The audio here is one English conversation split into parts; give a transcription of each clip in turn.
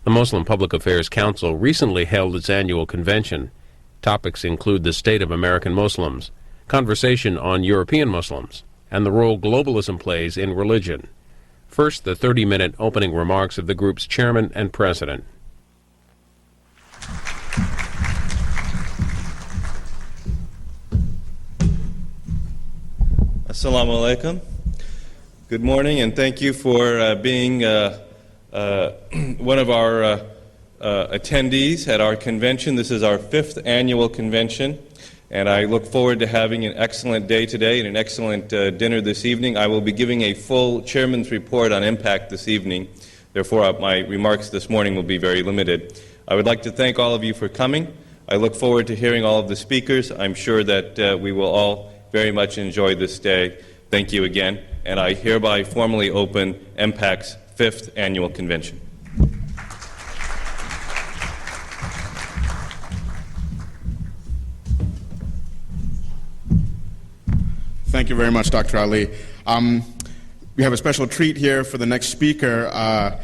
The Muslim Public Affairs Council recently held its annual convention. Topics include the state of American Muslims, conversation on European Muslims, and the role globalism plays in religion. First, the 30-minute opening remarks of the group's chairman and president. Assalamu alaikum. Good morning, and thank you for being one of our attendees at our convention. This is our 5th annual convention, and I look forward to having an excellent day today and an excellent dinner this evening. I will be giving a full chairman's report on MPAC this evening. Therefore, my remarks this morning will be very limited. I would like to thank all of you for coming. I look forward to hearing all of the speakers. I'm sure that we will all very much enjoy this day. Thank you again, and I hereby formally open MPAC's 5th annual convention. Thank you very much, Dr. Ali. We have a special treat here for the next speaker.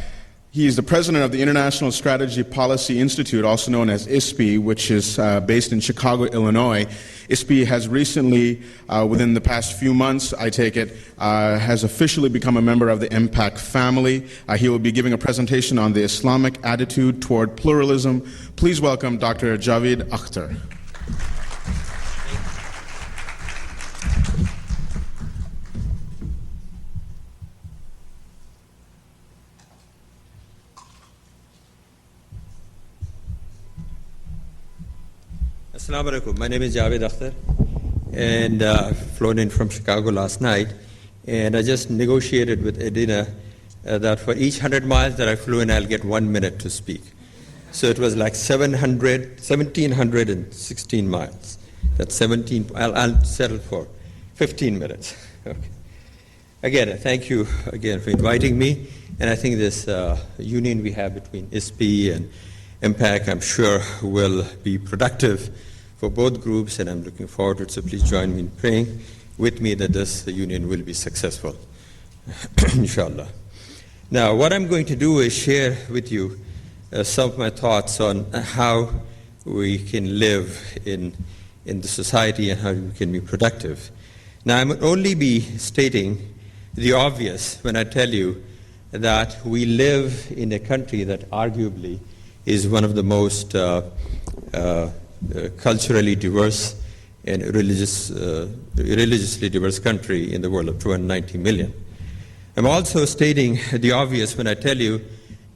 He is the president of the International Strategy Policy Institute, also known as ISPI, which is based in Chicago, Illinois. ISPI has recently, within the past few months, I take it, has officially become a member of the MPAC family. He will be giving a presentation on the Islamic attitude toward pluralism. Please welcome Dr. Javeed Akhter. Assalamu alaikum. My name is Javeed Akhter, and I've flown in from Chicago last night, and I just negotiated with Edina that for each 100 miles that I flew in, I'll get 1 minute to speak. So it was like 1,716 miles. That's 17. I'll settle for 15 minutes. Okay. Again, thank you again for inviting me, and I think this union we have between ISPI and MPAC, I'm sure, will be productive for both groups, and I'm looking forward to it. So please join me in praying with me that this union will be successful, inshallah. Now, what I'm going to do is share with you some of my thoughts on how we can live in the society and how we can be productive. Now, I will only be stating the obvious when I tell you that we live in a country that arguably is one of the most culturally diverse and religiously diverse country in the world of 290 million. I'm also stating the obvious when I tell you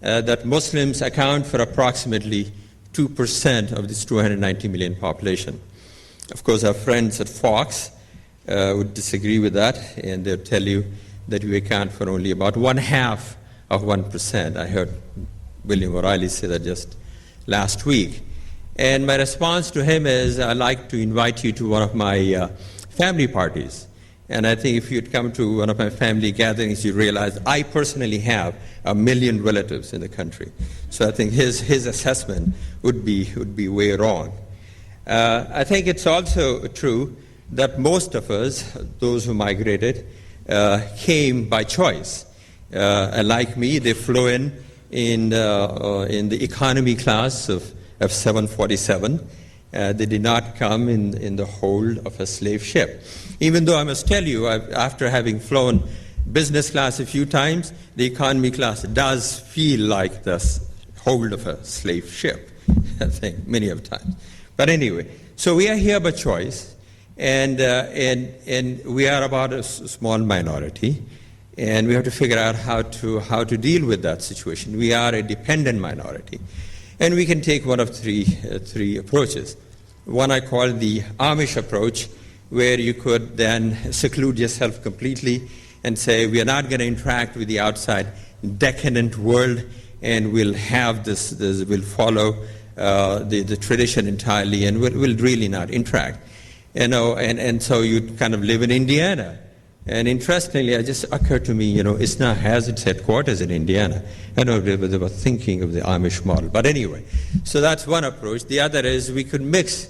that Muslims account for approximately 2% of this 290 million population. Of course, our friends at Fox would disagree with that, and they'll tell you that we account for only about 1/2 of 1%. I heard William O'Reilly say that just last week. And my response to him is, I'd like to invite you to one of my family parties. And I think if you'd come to one of my family gatherings, you'd realize I personally have 1 million relatives in the country. So I think his assessment would be way wrong. I think it's also true that most of us, those who migrated, came by choice. Like me, they flew in the economy class of 747. They did not come in the hold of a slave ship. Even though I must tell you, after having flown business class a few times, the economy class does feel like the hold of a slave ship, I think, many of times. But anyway, so we are here by choice, and we are about a small minority. And we have to figure out how to deal with that situation. We are a dependent minority. And we can take one of three approaches. One I call the Amish approach, where you could then seclude yourself completely and say, we are not going to interact with the outside decadent world, and we'll have we'll follow the tradition entirely, and we'll really not interact. And so you kind of live in Indiana. And interestingly, it just occurred to me, ISNA has its headquarters in Indiana. I know they were thinking of the Amish model. But anyway, so that's one approach. The other is we could mix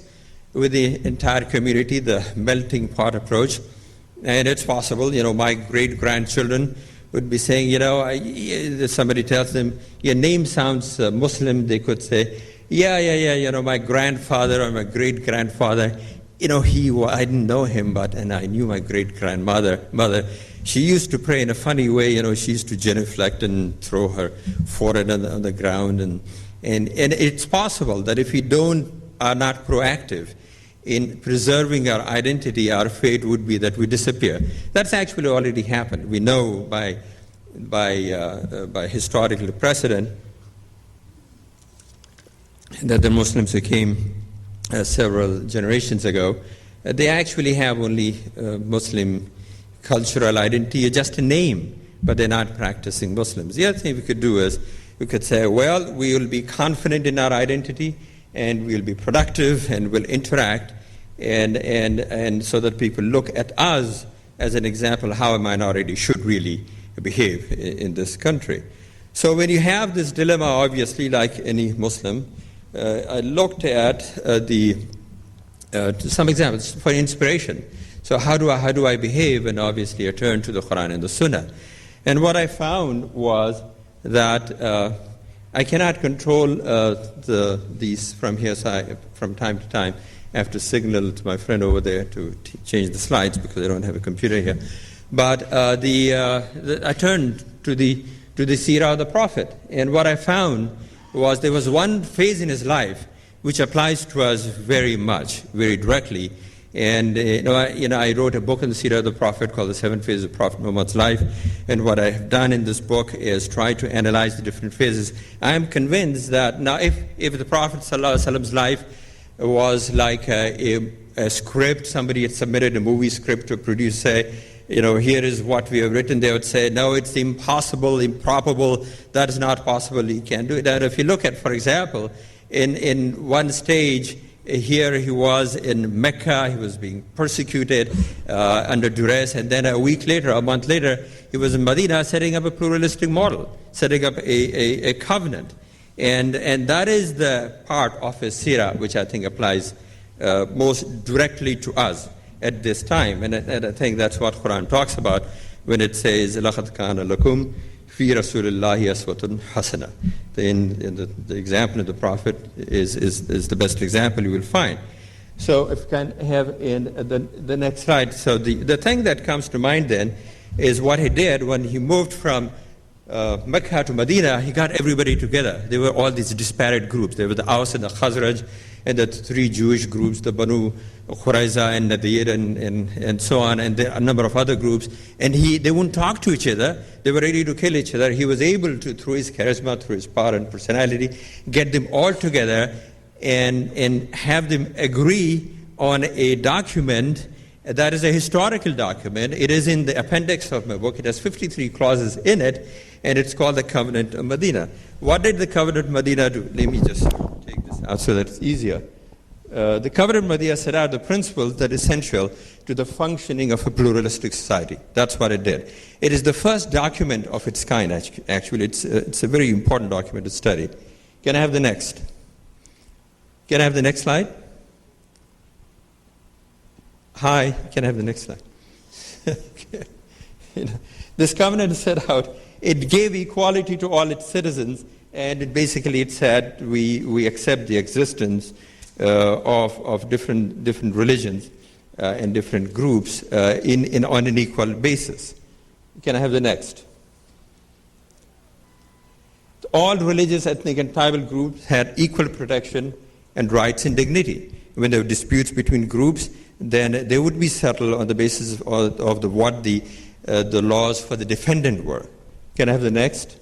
with the entire community, the melting pot approach. And it's possible, my great-grandchildren would be saying, somebody tells them, your name sounds Muslim, they could say, yeah, my grandfather or my great-grandfather, I didn't know him, and I knew my great-grandmother. She used to pray in a funny way, she used to genuflect and throw her forehead on the ground. And it's possible that if we are not proactive in preserving our identity, our fate would be that we disappear. That's actually already happened. We know by historical precedent that the Muslims who came several generations ago, they actually have only Muslim cultural identity, just a name, but they're not practicing Muslims. The other thing we could do is we could say, well, we will be confident in our identity, and we'll be productive, and we'll interact, and so that people look at us as an example how a minority should really behave in this country. So when you have this dilemma, obviously, like any Muslim, I looked at some examples for inspiration. So how do I behave? And obviously I turned to the Quran and the Sunnah. And what I found was that I cannot control these from here, so from time to time I have to signal to my friend over there to change the slides because I don't have a computer here. But I turned to the seerah of the Prophet, and what I found was there was one phase in his life which applies to us very much, very directly. And I wrote a book on the seerah of the Prophet called The 7 Phases of Prophet Muhammad's Life. And what I have done in this book is try to analyze the different phases. I am convinced that now if the Prophet ﷺ's life was like a script, somebody had submitted a movie script to a producer, here is what we have written, they would say, no, it's impossible, improbable, that is not possible, you can't do it. And if you look at, for example, in one stage, here he was in Mecca, he was being persecuted under duress, and then a month later, he was in Medina setting up a pluralistic model, setting up a covenant. And that is the part of his seerah which I think applies most directly to us at this time. And I think that's what Quran talks about when it says, لَقَدْ كَانَ لَكُمْ فِي رَسُولِ اللَّهِ أَسْوَةٌ حَسَنَةٌ. The example of the Prophet is the best example you will find. So if you can have in the next slide. So the thing that comes to mind then is what he did when he moved from Mecca to Medina. He got everybody together. There were all these disparate groups. There were the Aus and the Khazraj, and the 3 Jewish groups, the Banu Qurayza and Nadir and so on, and a number of other groups. And they wouldn't talk to each other. They were ready to kill each other. He was able to, through his charisma, through his power and personality, get them all together and have them agree on a document that is a historical document. It is in the appendix of my book. It has 53 clauses in it, and it's called the Covenant of Medina. What did the Covenant of Medina do? Let me just take this out so that it's easier. The Covenant of Medina set out the principles that are essential to the functioning of a pluralistic society. That's what it did. It is the first document of its kind, actually. It's a very important document to study. Can I have the next? Can I have the next slide? Hi, can I have the next slide? This covenant set out, it gave equality to all its citizens, and it said we accept the existence of different religions and different groups on an equal basis. Can I have the next? All religious, ethnic, and tribal groups had equal protection and rights and dignity. When there were disputes between groups, then they would be settled on the basis of what the laws for the defendant were. Can I have the next?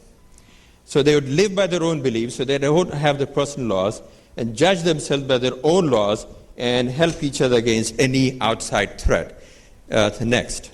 So they would live by their own beliefs, so they don't have the personal laws, and judge themselves by their own laws and help each other against any outside threat. Next.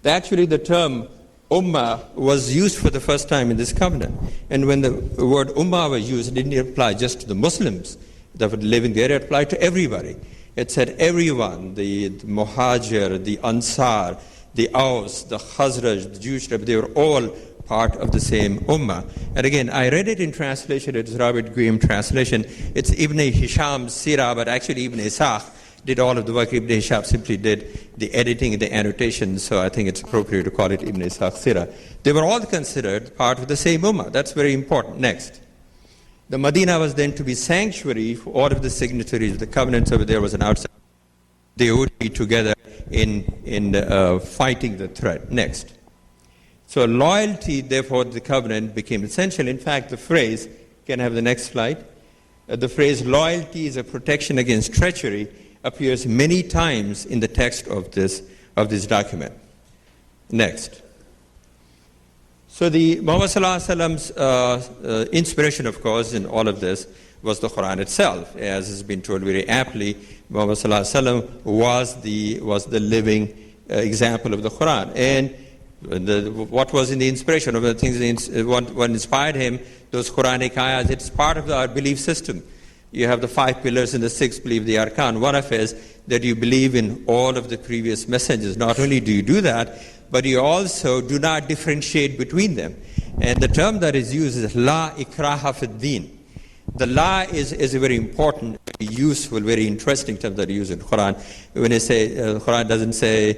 Actually, the term Ummah was used for the first time in this covenant. And when the word Ummah was used, it didn't apply just to the Muslims that were living there, it applied to everybody. It said everyone, the Muhajir, the Ansar, the Aus, the Khazraj, the Jewish, they were all part of the same Ummah. And again, I read it in translation, it's Robert Guillaume translation. It's Ibn Hisham's Sirah, but actually Ibn Ishaq did all of the work. Ibn Hisham simply did the editing and the annotation, so I think it's appropriate to call it Ibn Ishaq Sirah. They were all considered part of the same ummah. That's very important. Next. The Medina was then to be sanctuary for all of the signatories of the covenants. Over there was an outside. They would be together in fighting the threat. Next. So loyalty, therefore, to the covenant became essential. In fact, the phrase, can I have the next slide? The phrase loyalty is a protection against treachery appears many times in the text of this document. Next. So the Muhammad Sallallahu Alaihi Wasallam's inspiration, of course, in all of this was the Quran itself. As has been told very aptly, Muhammad Sallallahu Alaihi Wasallam was the living example of the Quran. And what was in the inspiration of the things what inspired him, those Quranic ayahs, it's part of our belief system. You have the 5 pillars and the 6 believe the arkan. One of is that you believe in all of the previous messengers. Not only do you do that, but you also do not differentiate between them. And the term that is used is la ikraha fid din. The la is a very important, very useful, very interesting term that is used in the Quran. When they say, the Quran doesn't say,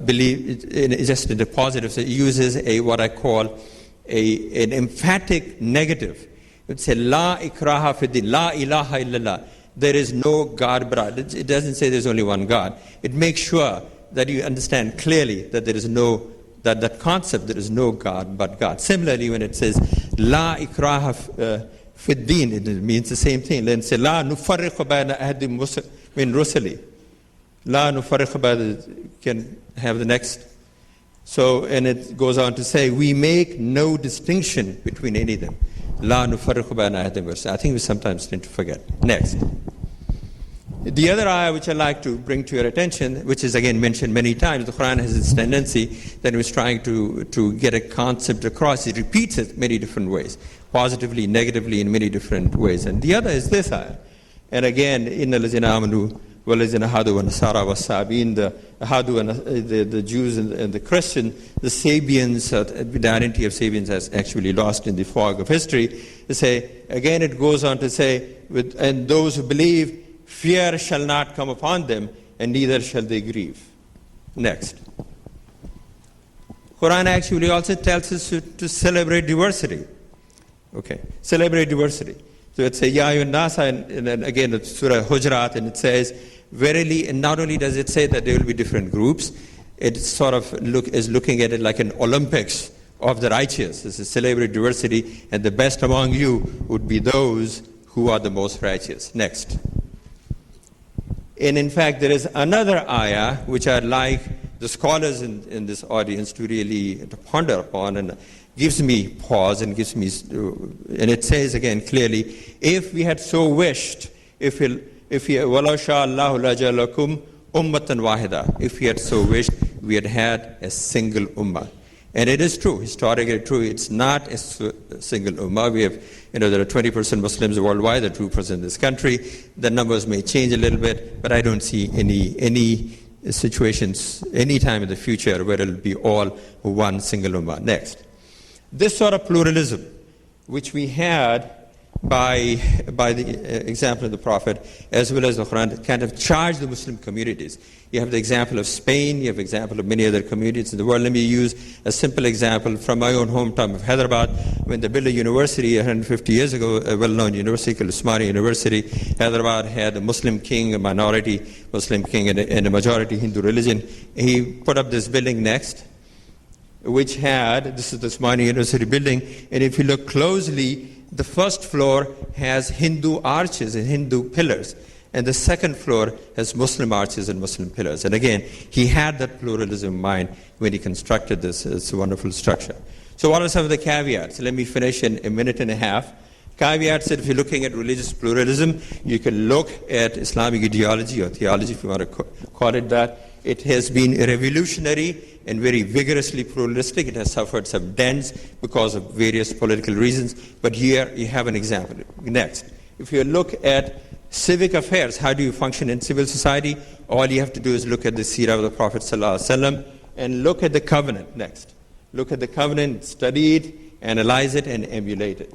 believe, it's just in the positive. So it uses what I call an emphatic negative. It would say, La ikraha fi din, La ilaha illallah. There is no God but Allah. It doesn't say there's only one God. It makes sure that you understand clearly that there is no, that concept, there is no God but God. Similarly, when it says, La ikraha fi din, it means the same thing. Then say, La nufarriqu bayna ahadin min rusuli. La nufarriqu bayna, can have the next. So, and it goes on to say, we make no distinction between any of them. La nufarriqu bayna ahadin min rusuli. I think we sometimes tend to forget. Next. The other ayah which I'd like to bring to your attention, which is again mentioned many times, the Quran has this tendency that it's trying to get a concept across. It repeats it many different ways, positively, negatively, in many different ways. And the other is this ayah. And again, inna lazina amanu walazina hadu wa nasara wa sabin, the hadu and the Jews and the Christians, the Sabians, the identity of Sabians has actually lost in the fog of history. They say, again it goes on to say, and those who believe, fear shall not come upon them, and neither shall they grieve. Next. Quran actually also tells us to celebrate diversity. Okay, celebrate diversity. So it says, Ya ayyuhan nasa, and then again it's Surah Hujurat, and it says, verily, and not only does it say that there will be different groups, it sort of is looking at it like an Olympics of the righteous. This is celebrate diversity, and the best among you would be those who are the most righteous. Next. And in fact, there is another ayah which I'd like the scholars in this audience to really ponder upon, and gives me pause and gives me, and it says again clearly, if we had so wished, if we had so wished, we had had a single ummah. And it is true, historically true, it's not a single ummah. We have, there are 20% Muslims worldwide, there are 2% in this country. The numbers may change a little bit, but I don't see any situations, any time in the future where it will be all one single ummah. Next. This sort of pluralism, which we had by the example of the Prophet, as well as the Quran, kind of charged the Muslim communities. You have the example of Spain, you have the example of many other communities in the world. Let me use a simple example from my own hometown of Hyderabad. When they built a university 150 years ago, a well-known university called Usmania University, Hyderabad had a Muslim king, a minority Muslim king, and a majority Hindu religion. He put up this building next, which had, this is the Usmania University building, and if you look closely, the first floor has Hindu arches and Hindu pillars, and the second floor has Muslim arches and Muslim pillars. And again, he had that pluralism in mind when he constructed this wonderful structure. So what are some of the caveats? Let me finish in a minute and a half. Caveats that if you're looking at religious pluralism, you can look at Islamic ideology or theology, if you want to call it that. It has been revolutionary and very vigorously pluralistic. It has suffered some dents because of various political reasons. But here you have an example. Next, if you look at civic affairs, how do you function in civil society? All you have to do is look at the seerah of the Prophet ﷺ and look at the covenant. Next, look at the covenant, study it, analyze it, and emulate it.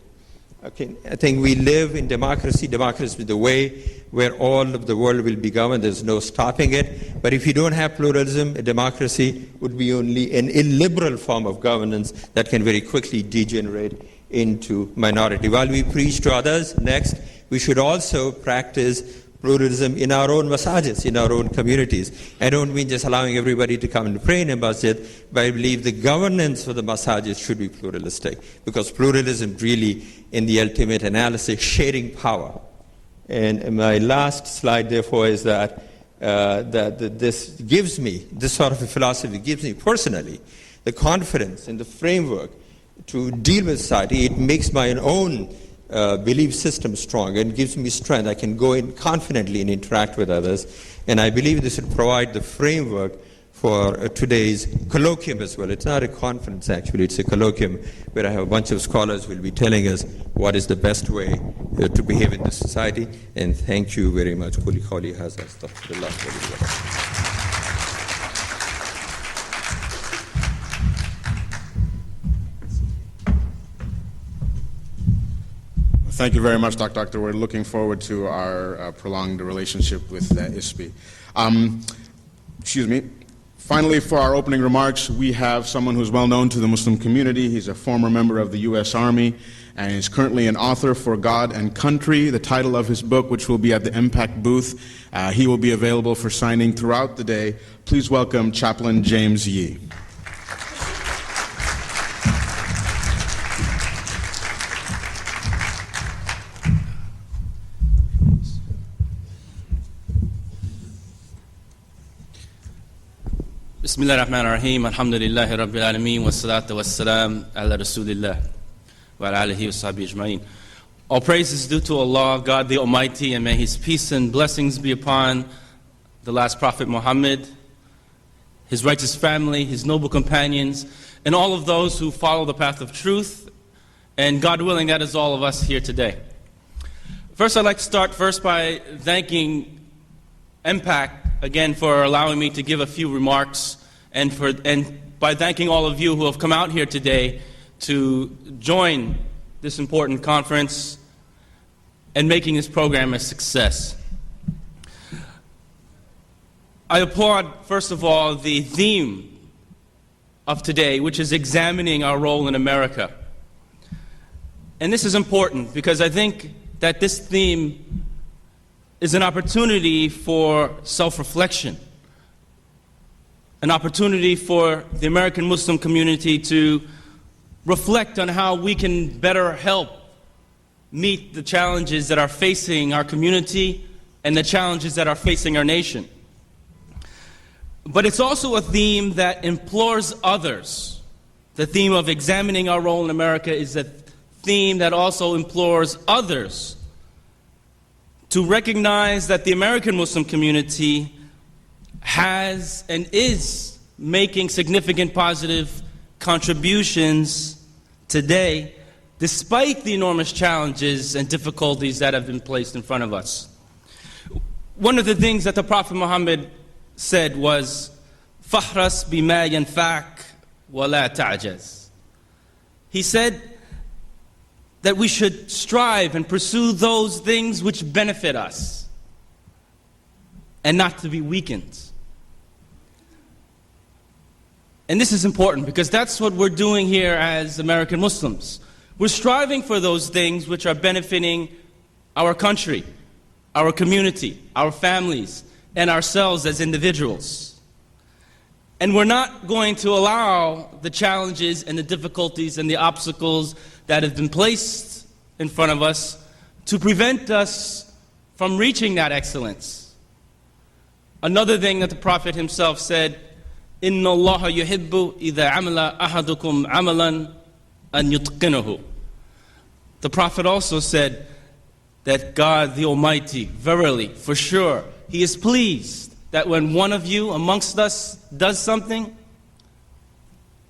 Okay, I think we live in democracy. Democracy is the way where all of the world will be governed. There's no stopping it. But if you don't have pluralism, a democracy would be only an illiberal form of governance that can very quickly degenerate into minority. While we preach to others, next, we should also practice pluralism in our own masajids, in our own communities. I don't mean just allowing everybody to come and pray in a masjid, but I believe the governance for the masajids should be pluralistic, because pluralism really, in the ultimate analysis, sharing power. And my last slide, therefore, is that this gives me, this sort of a philosophy gives me personally the confidence in the framework to deal with society. It makes my own belief system strong and gives me strength. I can go in confidently and interact with others. And I believe this will provide the framework for today's colloquium as well. It's not a conference, actually. It's a colloquium where I have a bunch of scholars who will be telling us what is the best way to behave in this society. And thank you very much. Thank you very much, Dr. Akhter. We're looking forward to our prolonged relationship with ISPI. Excuse me. Finally, for our opening remarks, we have someone who's well known to the Muslim community. He's a former member of the U.S. Army and is currently an author for God and Country, the title of his book, which will be at the MPAC booth. He will be available for signing throughout the day. Please welcome Chaplain James Yee. Bismillah ar-Rahman ar-Rahim, alhamdulillahi rabbil alameen, wa salatu wa salam ala rasulillah, wa ala alihi wa sahbihi ajma'in. All praise is due to Allah, God the Almighty, and may His peace and blessings be upon the last Prophet Muhammad, his righteous family, his noble companions, and all of those who follow the path of truth, and God willing, that is all of us here today. First, I'd like to start by thanking MPAC again for allowing me to give a few remarks, and by thanking all of you who have come out here today to join this important conference and making this program a success. I applaud, first of all, the theme of today, which is examining our role in America. And this is important because I think that this theme is an opportunity for self-reflection, an opportunity for the American Muslim community to reflect on how we can better help meet the challenges that are facing our community and the challenges that are facing our nation. But it's also a theme that implores others. The theme of examining our role in America is a theme that also implores others to recognize that the American Muslim community has and is making significant positive contributions today, despite the enormous challenges and difficulties that have been placed in front of us. One of the things that the Prophet Muhammad said was, "Fahras bima yanfa'ak wa la ta'jaz." He said that we should strive and pursue those things which benefit us and not to be weakened. And this is important because that's what we're doing here as American Muslims. We're striving for those things which are benefiting our country, our community, our families, and ourselves as individuals. And we're not going to allow the challenges and the difficulties and the obstacles that have been placed in front of us to prevent us from reaching that excellence. Another thing that the Prophet himself said, إِنَّ اللَّهَ يُحِبُّ إِذَا عَمَلَ أَحَدُكُمْ عَمَلًا أَن يُتْقِنَهُ. The Prophet also said that God the Almighty, verily, for sure, He is pleased that when one of you amongst us does something,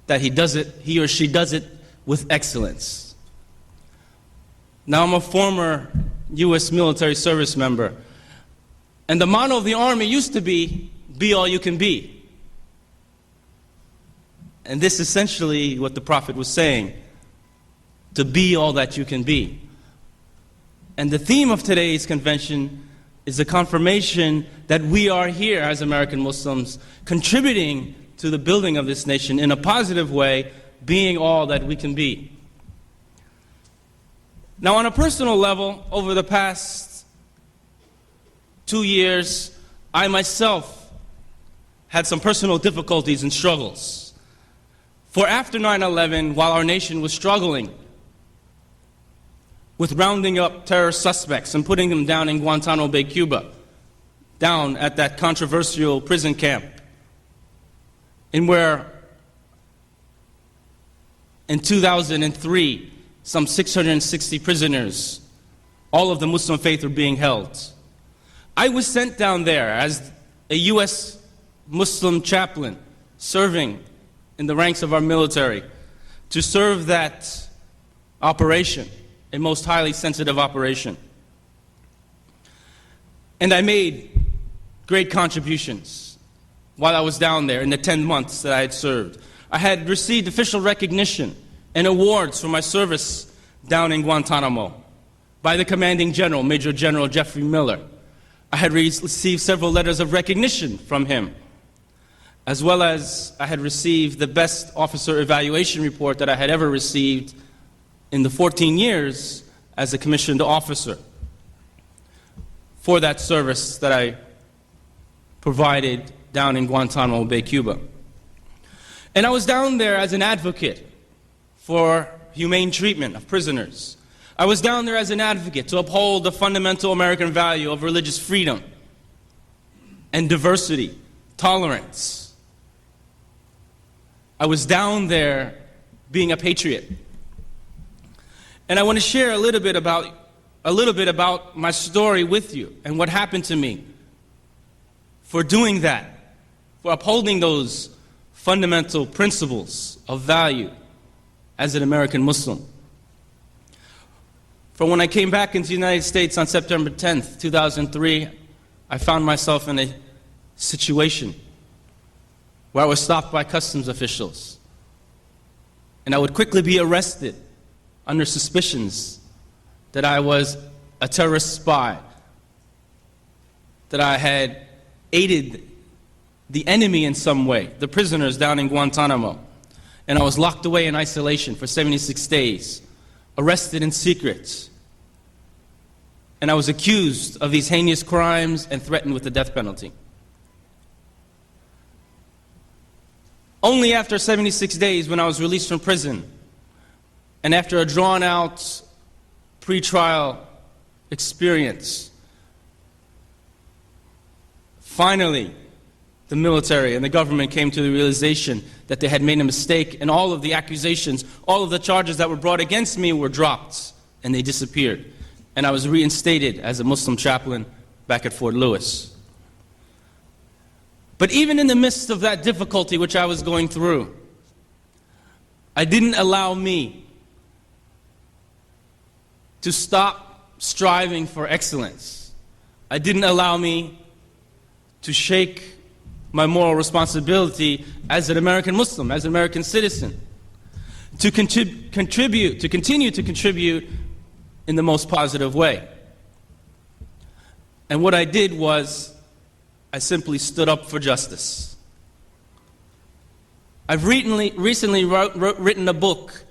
that he or she does it with excellence. Now, I'm a former U.S. military service member, and the motto of the Army used to be all you can be. And this is essentially what the Prophet was saying, to be all that you can be. And the theme of today's convention is the confirmation that we are here as American Muslims, contributing to the building of this nation in a positive way, being all that we can be. Now, on a personal level, over the past 2 years, I myself had some personal difficulties and struggles. For after 9/11, while our nation was struggling with rounding up terrorist suspects and putting them down in Guantanamo Bay, Cuba, down at that controversial prison camp, and where in 2003, some 660 prisoners, all of the Muslim faith, were being held. I was sent down there as a U.S. Muslim chaplain, serving in the ranks of our military, to serve that operation, a most highly sensitive operation. And I made great contributions while I was down there in the 10 months that I had served. I had received official recognition and awards for my service down in Guantanamo by the commanding general, Major General Jeffrey Miller. I had received several letters of recognition from him, as well as I had received the best officer evaluation report that I had ever received in the 14 years as a commissioned officer for that service that I provided down in Guantanamo Bay, Cuba. And I was down there as an advocate for humane treatment of prisoners. I was down there as an advocate to uphold the fundamental American value of religious freedom and diversity, tolerance. I was down there being a patriot. And I want to share a little bit about my story with you and what happened to me for doing that, for upholding those fundamental principles of value as an American Muslim. For when I came back into the United States on September 10th, 2003, I found myself in a situation where I was stopped by customs officials. And I would quickly be arrested under suspicions that I was a terrorist spy, that I had aided the enemy in some way, the prisoners down in Guantanamo. And I was locked away in isolation for 76 days, arrested in secret. And I was accused of these heinous crimes and threatened with the death penalty. Only after 76 days, when I was released from prison, and after a drawn-out pre-trial experience, finally, the military and the government came to the realization that they had made a mistake, and all of the accusations, all of the charges that were brought against me were dropped, and they disappeared. And I was reinstated as a Muslim chaplain back at Fort Lewis. But even in the midst of that difficulty which I was going through, I didn't allow me to stop striving for excellence. I didn't allow me to shake my moral responsibility as an American Muslim, as an American citizen, to continue to contribute in the most positive way. And what I did was, I simply stood up for justice. I've recently written a book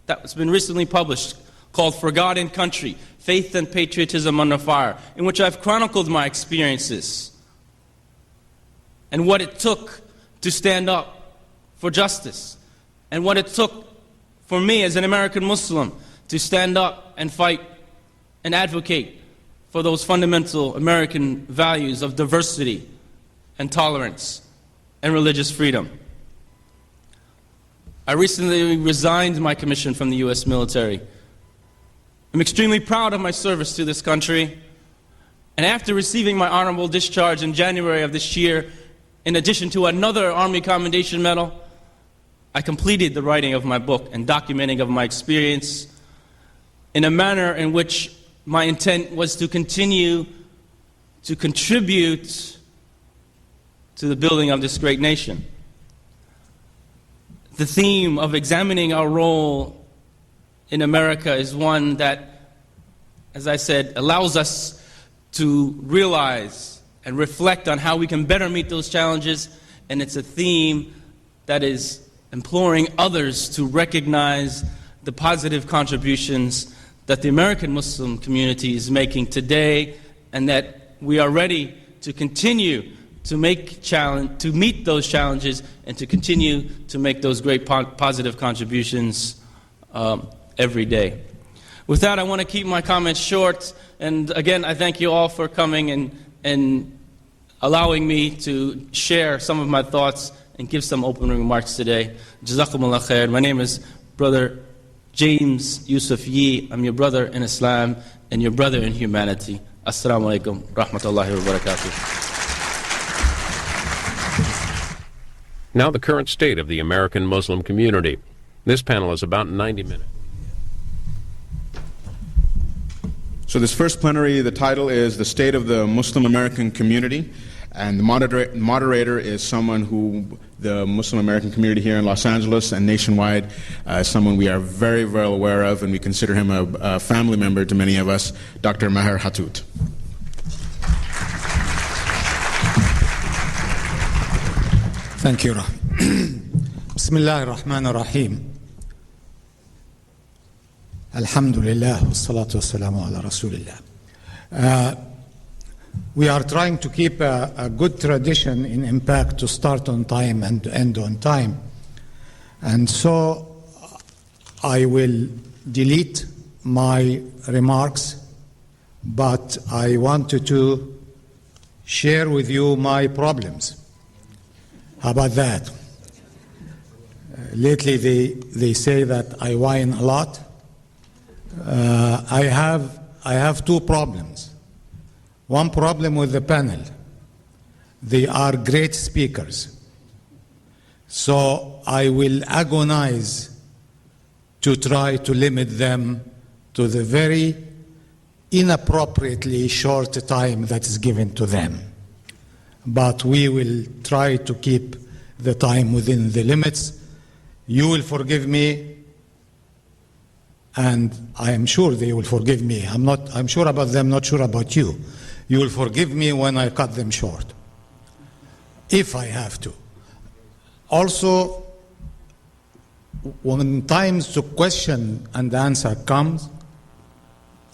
that's been recently published called Forgotten Country, Faith and Patriotism Under Fire, in which I've chronicled my experiences and what it took to stand up for justice, and what it took for me as an American Muslim to stand up and fight and advocate for those fundamental American values of diversity and tolerance and religious freedom. I recently resigned my commission from the U.S. military. I'm extremely proud of my service to this country, and after receiving my honorable discharge in January of this year, in addition to another Army Commendation Medal, I completed the writing of my book and documenting of my experience in a manner in which my intent was to continue to contribute to the building of this great nation. The theme of examining our role in America is one that as I said, allows us to realize and reflect on how we can better meet those challenges, and it's a theme that is imploring others to recognize the positive contributions that the American Muslim community is making today, and that we are ready to continue to meet those challenges and to continue to make those great positive contributions every day. With that, I want to keep my comments short, and again, I thank you all for coming and allowing me to share some of my thoughts and give some opening remarks today. Jazakumullah khair. My name is Brother James Yee. I'm your brother in Islam and your brother in humanity. Assalamu alaikum rahmatullahi wa barakatuh. Now the current state of the American Muslim community. This panel is about 90 minutes. So this first plenary, the title is The State of the Muslim American Community, and the moderator is someone who the Muslim American community here in Los Angeles and nationwide is someone we are very well aware of, and we consider him a family member to many of us, Dr. Maher Hathout. Thank you. Bismillah ar-Rahman ar-Rahim. Alhamdulillah, wassalatu wassalamu ala Rasulillah. We are trying to keep a good tradition in MPAC to start on time and to end on time. And so I will delete my remarks, but I wanted to share with you my problems. How about that? Lately they say that I whine a lot. I have two problems. One problem with the panel. They are great speakers. So I will agonize to try to limit them to the very inappropriately short time that is given to them. But we will try to keep the time within the limits. You will forgive me, and I am sure they will forgive me. I'm sure about them, not sure about you. You will forgive me when I cut them short, if I have to. Also, when times to question and answer comes,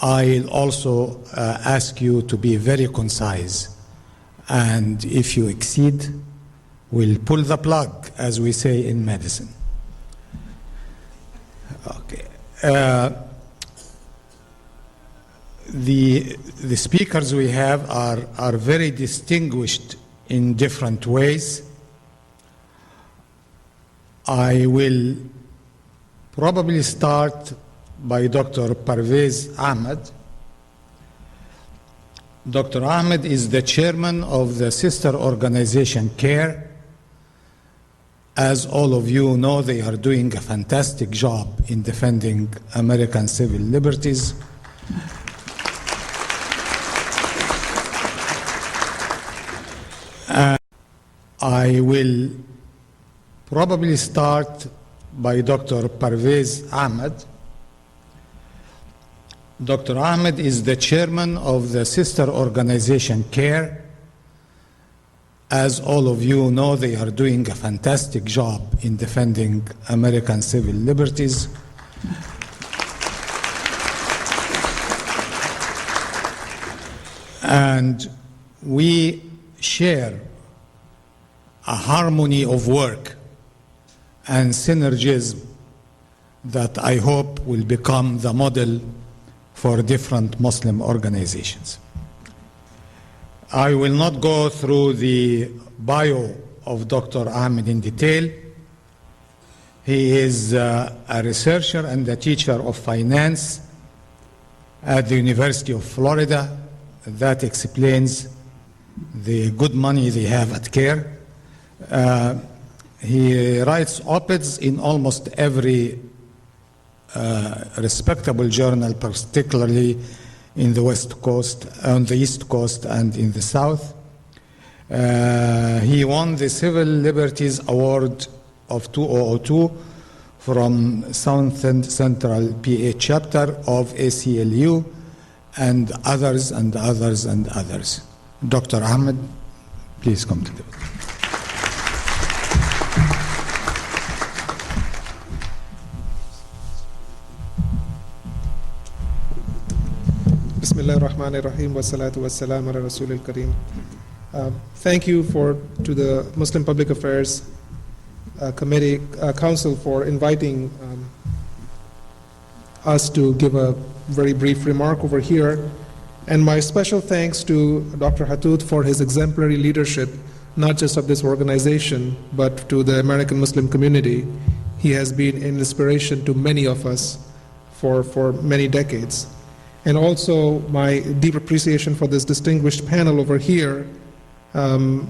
I'll also ask you to be very concise. And if you exceed, we'll pull the plug, as we say in medicine. Okay. The speakers we have are very distinguished in different ways. I will probably start by Dr. Parvez Ahmed. Dr. Ahmed is the chairman of the sister organization CARE. As all of you know, they are doing a fantastic job in defending American civil liberties. I will probably start by Dr. Parvez Ahmed. Dr. Ahmed is the chairman of the sister organization CARE. As all of you know, they are doing a fantastic job in defending American civil liberties. And we share a harmony of work and synergism that I hope will become the model for different Muslim organizations. I will not go through the bio of Dr. Ahmed in detail. He is a researcher and a teacher of finance at the University of Florida. That explains the good money they have at CARE. He writes op-eds in almost every respectable journal, particularly in the West Coast, on the East Coast, and in the South. He won the Civil Liberties Award of 2002 from South Central PA chapter of ACLU, and others and others and others. Dr. Ahmed, please come to the podium. Bismillah ar-Rahman ar-Rahim wa salatu wa salam ala Rasul al-Kareem. Thank you to the Muslim Public Affairs Committee Council for inviting us to give a very brief remark over here. And my special thanks to Dr. Hathout for his exemplary leadership, not just of this organization, but to the American Muslim community. He has been an inspiration to many of us for many decades. And also my deep appreciation for this distinguished panel over here, and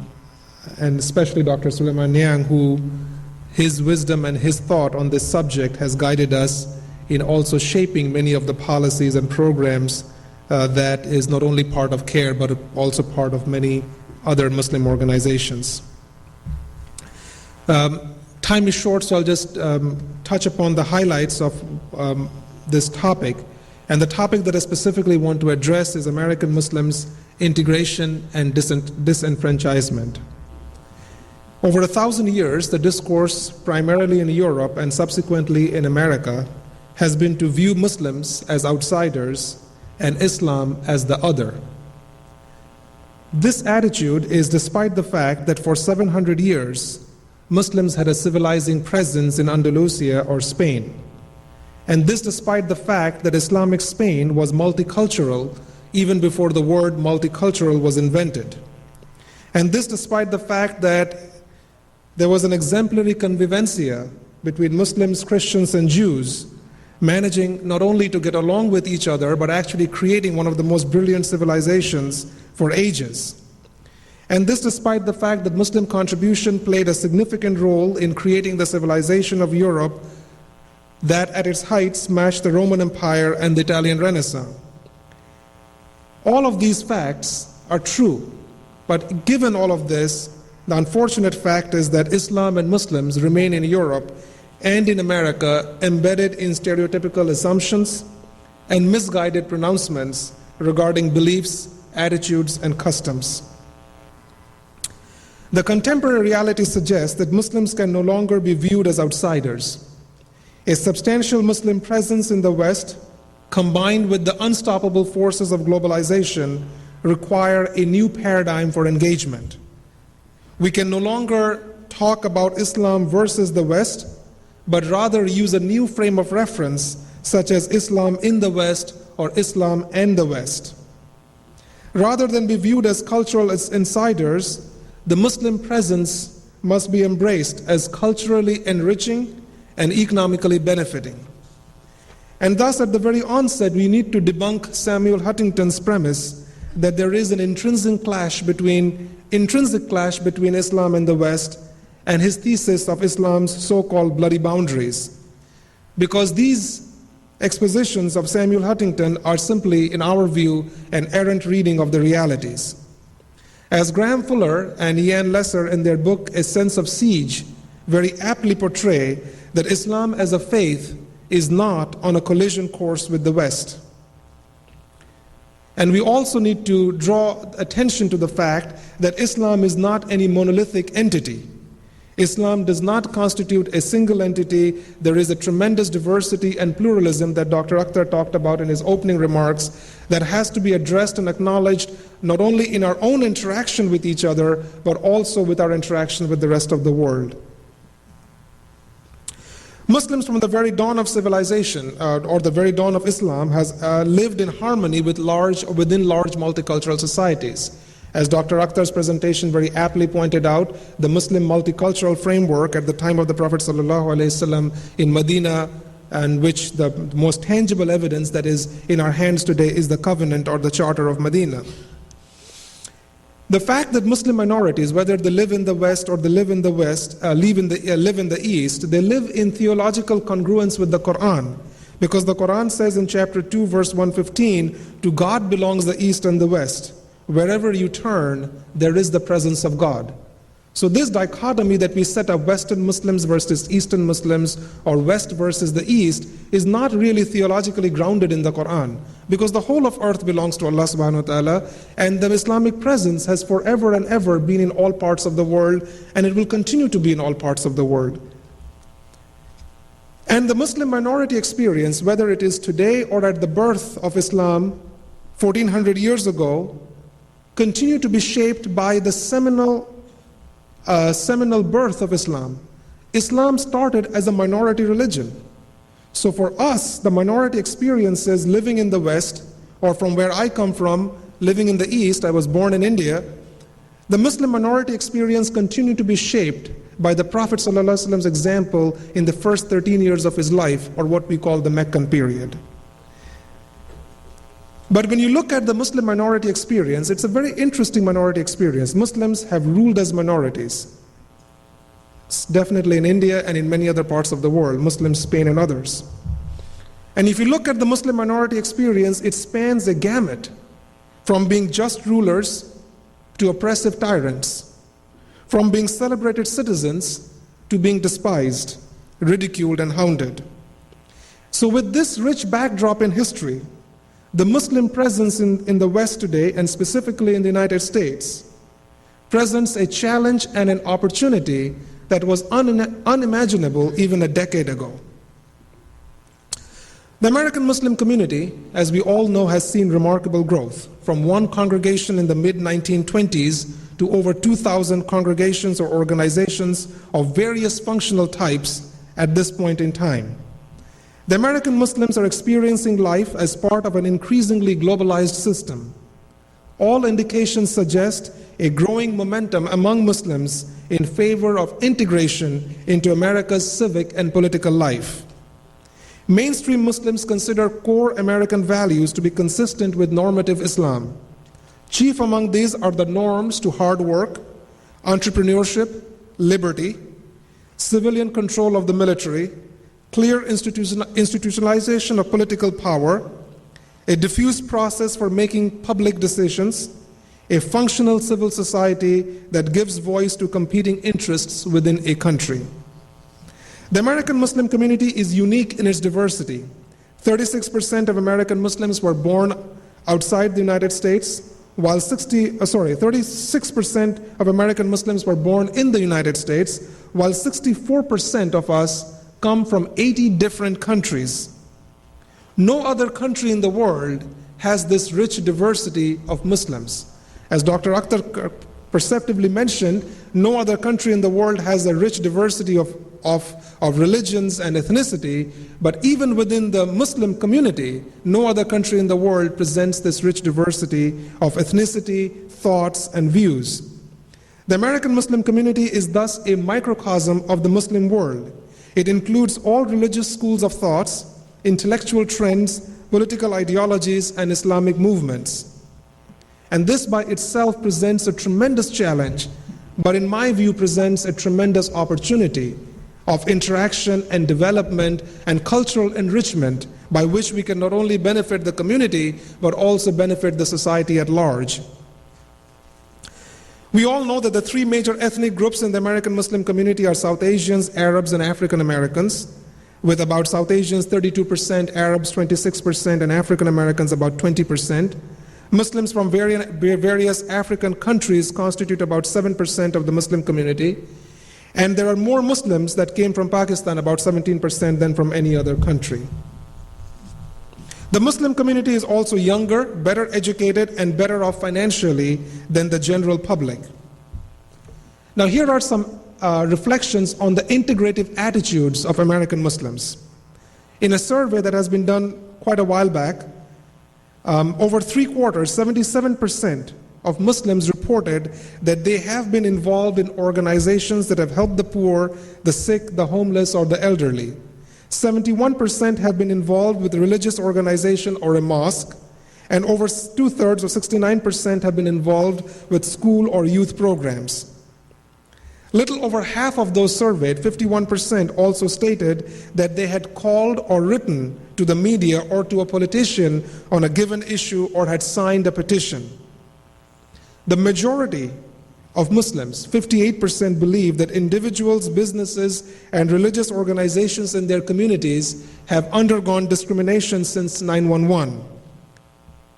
especially Dr. Sulayman Nyang, who his wisdom and his thought on this subject has guided us in also shaping many of the policies and programs that is not only part of CARE, but also part of many other Muslim organizations. Time is short, so I'll just touch upon the highlights of this topic. And the topic that I specifically want to address is American Muslims' integration and disenfranchisement. Over 1,000 years, the discourse, primarily in Europe and subsequently in America, has been to view Muslims as outsiders and Islam as the other. This attitude is despite the fact that for 700 years, Muslims had a civilizing presence in Andalusia or Spain. And this despite the fact that Islamic Spain was multicultural even before the word multicultural was invented. And this despite the fact that there was an exemplary convivencia between Muslims, Christians, and Jews, managing not only to get along with each other, but actually creating one of the most brilliant civilizations for ages. And this despite the fact that Muslim contribution played a significant role in creating the civilization of Europe that at its heights matched the Roman Empire and the Italian Renaissance. All of these facts are true, but given all of this, the unfortunate fact is that Islam and Muslims remain in Europe and in America embedded in stereotypical assumptions and misguided pronouncements regarding beliefs, attitudes, and customs. The contemporary reality suggests that Muslims can no longer be viewed as outsiders. A substantial Muslim presence in the West, combined with the unstoppable forces of globalization, require a new paradigm for engagement. We can no longer talk about Islam versus the West, but rather use a new frame of reference, such as Islam in the West or Islam and the West. Rather than be viewed as cultural insiders, the Muslim presence must be embraced as culturally enriching and economically benefiting. And thus, at the very onset, we need to debunk Samuel Huntington's premise that there is an intrinsic clash between Islam and the West, and his thesis of Islam's so-called bloody boundaries. Because these expositions of Samuel Huntington are simply, in our view, an errant reading of the realities. As Graham Fuller and Ian Lesser in their book A Sense of Siege very aptly portray, that Islam as a faith is not on a collision course with the West. And we also need to draw attention to the fact that Islam is not any monolithic entity. Islam does not constitute a single entity. There is a tremendous diversity and pluralism that Dr. Akhter talked about in his opening remarks that has to be addressed and acknowledged not only in our own interaction with each other, but also with our interaction with the rest of the world. Muslims from the very dawn of civilization, or the very dawn of Islam, has lived in harmony within large multicultural societies. As Dr. Akhter's presentation very aptly pointed out, the Muslim multicultural framework at the time of the Prophet ﷺ in Medina, and which the most tangible evidence that is in our hands today is the covenant or the Charter of Medina. The fact that Muslim minorities, whether they live in the West or they live in the West, live in the East, they live in theological congruence with the Quran. Because the Quran says in chapter 2, verse 115, to God belongs the East and the West. Wherever you turn, there is the presence of God. So this dichotomy that we set up, Western Muslims versus Eastern Muslims, or West versus the East, is not really theologically grounded in the Quran, because the whole of earth belongs to Allah subhanahu wa ta'ala, and the Islamic presence has forever and ever been in all parts of the world, and it will continue to be in all parts of the world. And the Muslim minority experience, whether it is today or at the birth of Islam 1400 years ago, continue to be shaped by the seminal birth of Islam. Islam started as a minority religion. So for us, the minority experiences living in the West, or from where I come from, living in the East, I was born in India, the Muslim minority experience continued to be shaped by the Prophet ﷺ's example in the first 13 years of his life, or what we call the Meccan period. But when you look at the Muslim minority experience, it's a very interesting minority experience. Muslims have ruled as minorities, definitely in India and in many other parts of the world, Muslims, Spain, and others. And if you look at the Muslim minority experience, it spans a gamut from being just rulers to oppressive tyrants, from being celebrated citizens to being despised, ridiculed, and hounded. So with this rich backdrop in history, the Muslim presence in the West today, and specifically in the United States, presents a challenge and an opportunity that was unimaginable even a decade ago. The American Muslim community, as we all know, has seen remarkable growth, from one congregation in the mid-1920s to over 2,000 congregations or organizations of various functional types at this point in time. The American Muslims are experiencing life as part of an increasingly globalized system. All indications suggest a growing momentum among Muslims in favor of integration into America's civic and political life. Mainstream Muslims consider core American values to be consistent with normative Islam. Chief among these are the norms to hard work, entrepreneurship, liberty, civilian control of the military, clear institutionalization of political power, a diffuse process for making public decisions, a functional civil society that gives voice to competing interests within a country. The American Muslim community is unique in its diversity. 36% of American Muslims were born outside the United States, while 36% of American Muslims were born in the United States, while 64% of us come from 80 different countries. No other country in the world has this rich diversity of Muslims. As Dr. Akhter perceptively mentioned, no other country in the world has a rich diversity of religions and ethnicity, but even within the Muslim community, no other country in the world presents this rich diversity of ethnicity, thoughts, and views. The American Muslim community is thus a microcosm of the Muslim world. It includes all religious schools of thoughts, intellectual trends, political ideologies, and Islamic movements. And this by itself presents a tremendous challenge, but in my view presents a tremendous opportunity of interaction and development and cultural enrichment by which we can not only benefit the community, but also benefit the society at large. We all know that the three major ethnic groups in the American Muslim community are South Asians, Arabs, and African Americans, with about South Asians 32%, Arabs 26%, and African Americans about 20%. Muslims from various African countries constitute about 7% of the Muslim community, and there are more Muslims that came from Pakistan, about 17%, than from any other country. The Muslim community is also younger, better educated, and better off financially than the general public. Now here are some reflections on the integrative attitudes of American Muslims. In a survey that has been done quite a while back, over 3/4, 77% of Muslims reported that they have been involved in organizations that have helped the poor, the sick, the homeless, or the elderly. 71% have been involved with a religious organization or a mosque, and over 2/3, or 69%, have been involved with school or youth programs. Little over half of those surveyed, 51%, also stated that they had called or written to the media or to a politician on a given issue or had signed a petition. The majority, of Muslims, 58% believe that individuals, businesses, and religious organizations in their communities have undergone discrimination since 9/11.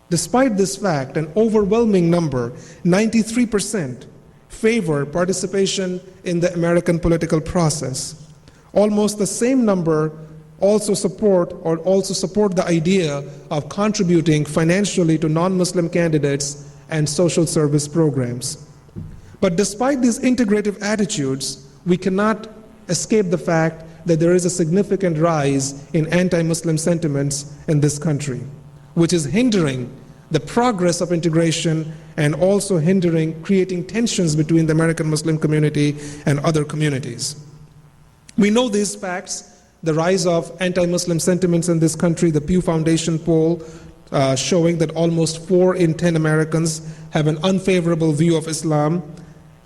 Despite this fact, an overwhelming number, 93%, favor participation in the American political process. Almost the same number also support the idea of contributing financially to non-Muslim candidates and social service programs. But despite these integrative attitudes, we cannot escape the fact that there is a significant rise in anti-Muslim sentiments in this country, which is hindering the progress of integration and also creating tensions between the American Muslim community and other communities. We know these facts, the rise of anti-Muslim sentiments in this country, the Pew Foundation poll showing that almost 4 in 10 Americans have an unfavorable view of Islam,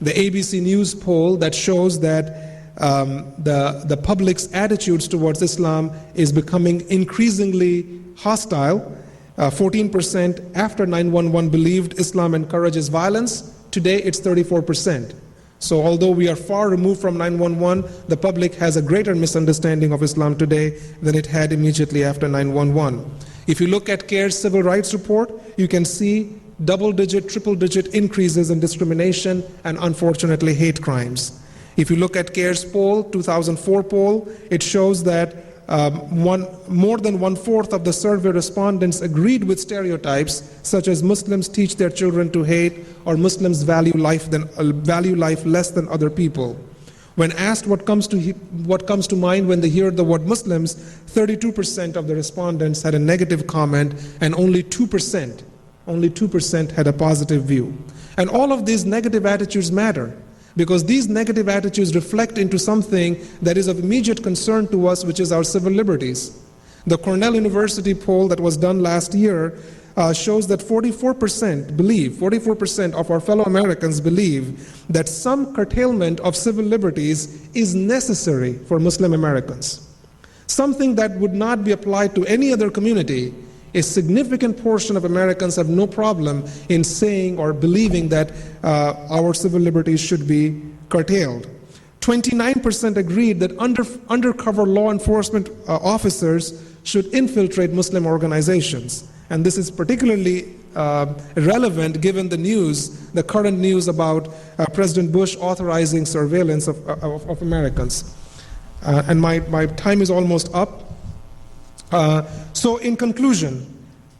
the ABC News poll that shows that the public's attitudes towards Islam is becoming increasingly hostile. 14% after 9/11 believed Islam encourages violence. Today it's 34%. So although we are far removed from 9/11, the public has a greater misunderstanding of Islam today than it had immediately after 9/11. If you look at CAIR's civil rights report, you can see double-digit, triple-digit increases in discrimination and unfortunately hate crimes. If you look at CAIR's poll, 2004 poll, it shows that more than 1/4 of the survey respondents agreed with stereotypes such as Muslims teach their children to hate or Muslims value life less than other people. When asked what comes to mind when they hear the word Muslims, 32% of the respondents had a negative comment and only 2% had a positive view. And all of these negative attitudes matter, because these negative attitudes reflect into something that is of immediate concern to us, which is our civil liberties. The Cornell University poll that was done last year shows that 44% of our fellow Americans believe that some curtailment of civil liberties is necessary for Muslim Americans. Something that would not be applied to any other community. A significant portion of Americans have no problem in saying or believing that our civil liberties should be curtailed. 29% agreed that undercover law enforcement officers should infiltrate Muslim organizations. And this is particularly relevant given the current news about President Bush authorizing surveillance of Americans. And my time is almost up. So in conclusion,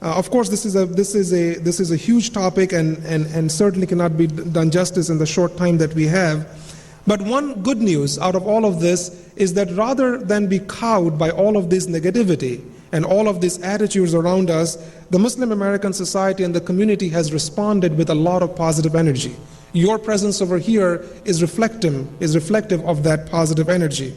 of course this is a huge topic and certainly cannot be done justice in the short time that we have. But one good news out of all of this is that rather than be cowed by all of this negativity and all of these attitudes around us, the Muslim American society and the community has responded with a lot of positive energy. Your presence over here is reflective of that positive energy.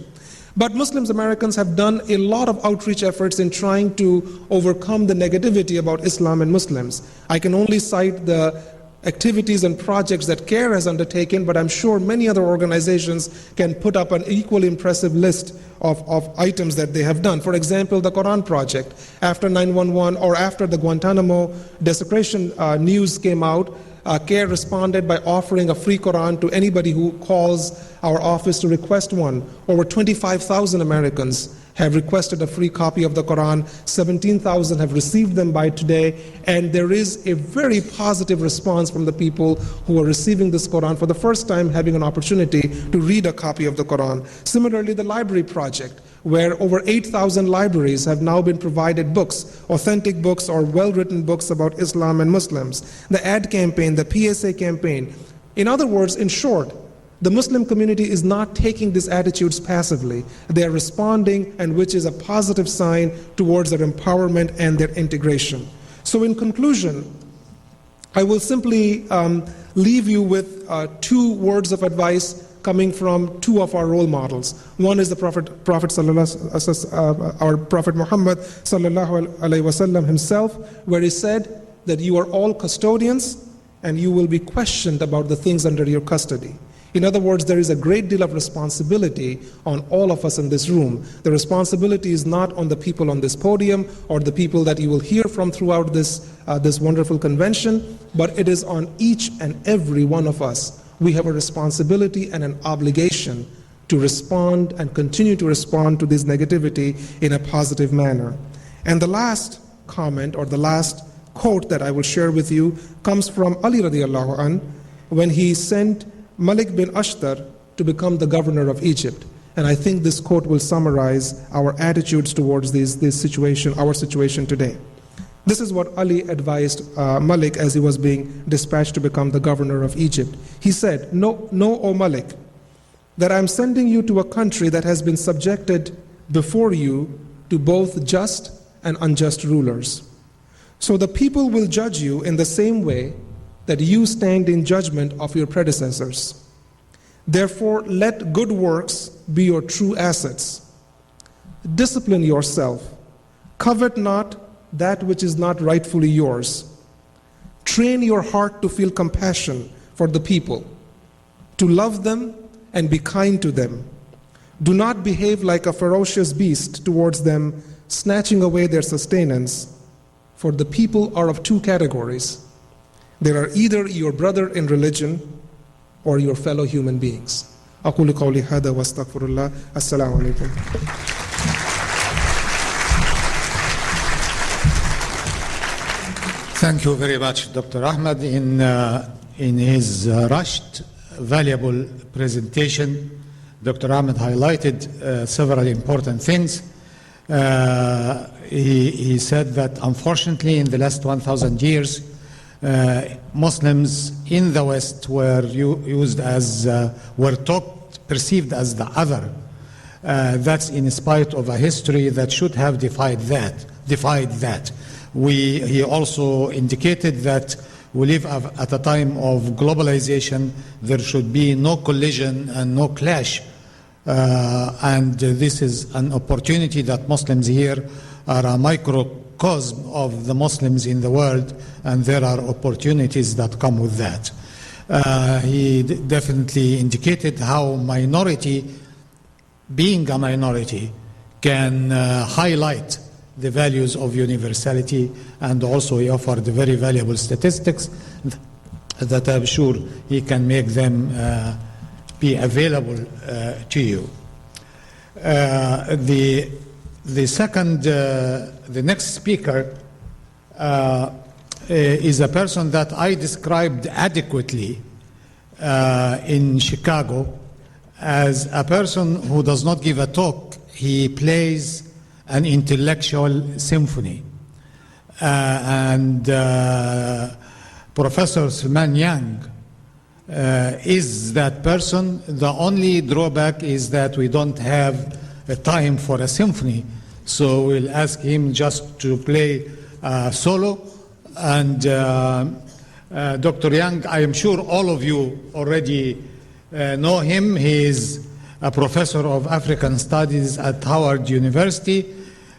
But Muslim Americans have done a lot of outreach efforts in trying to overcome the negativity about Islam and Muslims. I can only cite the activities and projects that CARE has undertaken, but I'm sure many other organizations can put up an equally impressive list of items that they have done. For example, the Quran Project. After 9/11 or after the Guantanamo desecration news came out, CARE responded by offering a free Quran to anybody who calls our office to request one. Over 25,000 Americans have requested a free copy of the Quran. 17,000 have received them by today, and there is a very positive response from the people who are receiving this Quran for the first time, having an opportunity to read a copy of the Quran. Similarly, the Library Project, where over 8,000 libraries have now been provided books, authentic books or well-written books about Islam and Muslims. The ad campaign, the PSA campaign. In other words, in short, the Muslim community is not taking these attitudes passively. They are responding, and which is a positive sign towards their empowerment and their integration. So in conclusion, I will simply leave you with 2 words of advice coming from 2 of our role models. One is the our Prophet Muhammad sallallahu alaihi wasallam himself, where he said that you are all custodians and you will be questioned about the things under your custody. In other words, there is a great deal of responsibility on all of us in this room. The responsibility is not on the people on this podium or the people that you will hear from throughout this wonderful convention, but it is on each and every one of us. we have a responsibility and an obligation to respond and continue to respond to this negativity in a positive manner. And the last comment, or the last quote that I will share with you, comes from Ali radiallahu anh, when he sent Malik bin Ashtar to become the governor of Egypt. And I think this quote will summarize our attitudes towards this situation, our situation today. This is what Ali advised Malik as he was being dispatched to become the governor of Egypt. He said, "Know, O Malik, that I am sending you to a country that has been subjected before you to both just and unjust rulers. So the people will judge you in the same way that you stand in judgment of your predecessors. Therefore, let good works be your true assets. Discipline yourself. Covet not that which is not rightfully yours. Train your heart to feel compassion for the people, to love them and be kind to them. Do not behave like a ferocious beast towards them, snatching away their sustenance, for the people are of two categories. They are either your brother in religion or your fellow human beings." أقول قولي هذا واستغفر الله. السلام عليكم. Thank you very much, Dr. Ahmed. In his rushed, valuable presentation, Dr. Ahmed highlighted several important things. He said that unfortunately in the last 1,000 years, Muslims in the West were perceived as the other. That's in spite of a history that should have defied that. He also indicated that we live at a time of globalization. There should be no collision and no clash. And this is an opportunity that Muslims here are a microcosm of the Muslims in the world, and there are opportunities that come with that. He definitely indicated how being a minority can highlight the values of universality, and also he offered very valuable statistics that I'm sure he can make them be available to you. The next speaker is a person that I described adequately in Chicago as a person who does not give a talk. He plays an intellectual symphony. Professor Sulayman Nyang is that person. The only drawback is that we don't have a time for a symphony, so we'll ask him just to play solo. And Dr. Nyang, I am sure all of you already know him. He is a professor of African Studies at Howard University.